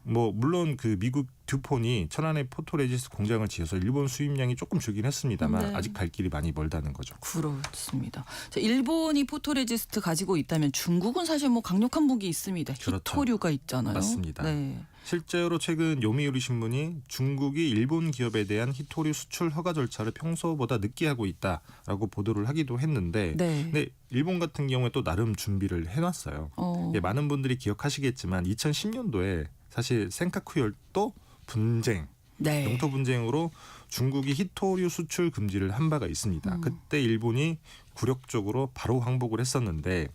뭐 물론 그 미국 듀폰이 천안에 포토레지스트 공장을 지어서 일본 수입량이 조금 줄긴 했습니다만 네. 아직 갈 길이 많이 멀다는 거죠. 그렇습니다. 자, 일본이 포토레지스트 가지고 있다면 중국은 사실 뭐 강력한 무기 있습니다. 그렇죠. 히토류가 있잖아요. 맞습니다. 네. 실제로 최근 요미우리 신문이 중국이 일본 기업에 대한 히토류 수출 허가 절차를 평소보다 늦게 하고 있다라고 보도를 하기도 했는데 네. 근데 일본 같은 경우에 또 나름 준비를 해놨어요. 예, 많은 분들이 기억하시겠지만 2010년도에 사실 센카쿠 열도 분쟁, 네. 영토 분쟁으로 중국이 히토류 수출 금지를 한 바가 있습니다. 그때 일본이 굴욕적으로 바로 항복을 했었는데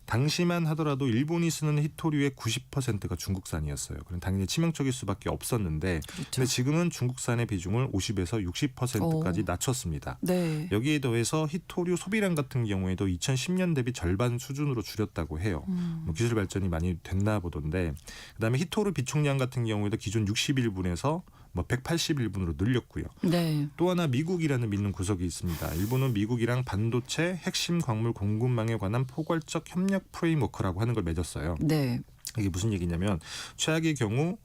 당시만 하더라도 일본이 쓰는 히토류의 90%가 중국산이었어요. 그럼 당연히 치명적일 수밖에 없었는데 그렇죠. 근데 지금은 중국산의 비중을 50에서 60%까지 낮췄습니다. 네. 여기에 더해서 히토류 소비량 같은 경우에도 2010년 대비 절반 수준으로 줄였다고 해요. 뭐 기술 발전이 많이 됐나 보던데 그다음에 히토류 비축량 같은 경우에도 기존 61분에서 뭐 181분으로 늘렸고요. 네. 또 하나 미국이라는 믿는 구석이 있습니다. 일본은 미국이랑 반도체 핵심 광물 공급망에 관한 포괄적 협력 프레임워크라고 하는 걸 맺었어요. 네. 이게 무슨 얘기냐면 최악의 경우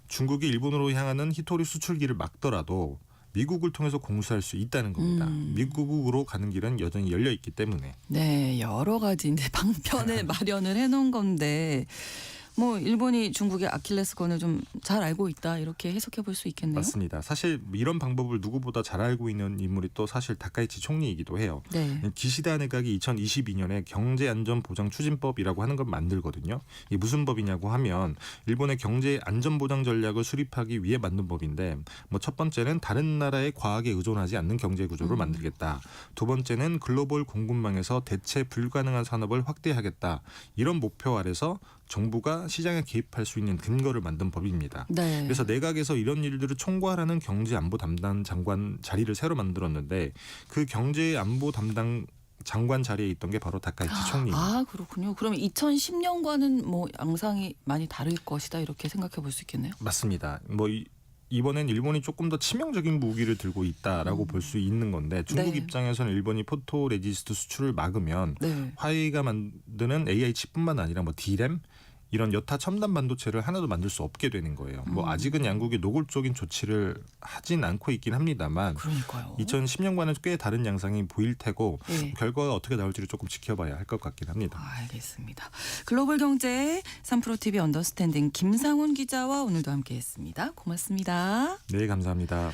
중국이 일본으로 향하는 히토류 수출기를 막더라도 미국을 통해서 공수할 수 있다는 겁니다. 미국으로 가는 길은 여전히 열려 있기 때문에. 네, 여러 가지 이제 방편을 마련을 해놓은 건데 뭐 일본이 중국의 아킬레스건을 좀 잘 알고 있다 이렇게 해석해 볼 수 있겠네요. 맞습니다. 사실 이런 방법을 누구보다 잘 알고 있는 인물이 또 사실 다카이치 총리이기도 해요. 네. 기시다 내각이 2022년에 경제안전보장추진법이라고 하는 걸 만들거든요. 이게 무슨 법이냐고 하면 일본의 경제안전보장 전략을 수립하기 위해 만든 법인데 뭐 첫 번째는 다른 나라의 과학에 의존하지 않는 경제구조를 만들겠다. 두 번째는 글로벌 공급망에서 대체 불가능한 산업을 확대하겠다. 이런 목표 아래서 정부가 시장에 개입할 수 있는 근거를 만든 법입니다. 네. 그래서 내각에서 이런 일들을 총괄하는 경제안보 담당 장관 자리를 새로 만들었는데 그 경제안보 담당 장관 자리에 있던 게 바로 다카이치 총리입니다. 아, 그렇군요. 그러면 2010년과는 뭐 양상이 많이 다를 것이다 이렇게 생각해 볼 수 있겠네요. 맞습니다. 뭐 이번엔 일본이 조금 더 치명적인 무기를 들고 있다라고 볼 수 있는 건데 중국 네. 입장에서는 일본이 포토 레지스트 수출을 막으면 네. 화웨이가 만드는 AI 칩뿐만 아니라 뭐 D램 이런 여타 첨단 반도체를 하나도 만들 수 없게 되는 거예요. 뭐 아직은 양국이 노골적인 조치를 하진 않고 있긴 합니다만 그러니까요. 2010년과는 꽤 다른 양상이 보일 테고 네. 결과가 어떻게 나올지를 조금 지켜봐야 할 것 같긴 합니다. 알겠습니다. 글로벌 경제 3프로TV 언더스탠딩 김상훈 기자와 오늘도 함께했습니다. 고맙습니다. 네, 감사합니다.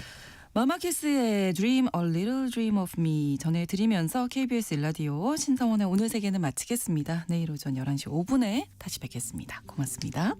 마마키스의 Dream a Little Dream of Me 전해드리면서 KBS 일라디오 신성원의 오늘 세계는 마치겠습니다. 내일 오전 11시 5분에 다시 뵙겠습니다. 고맙습니다.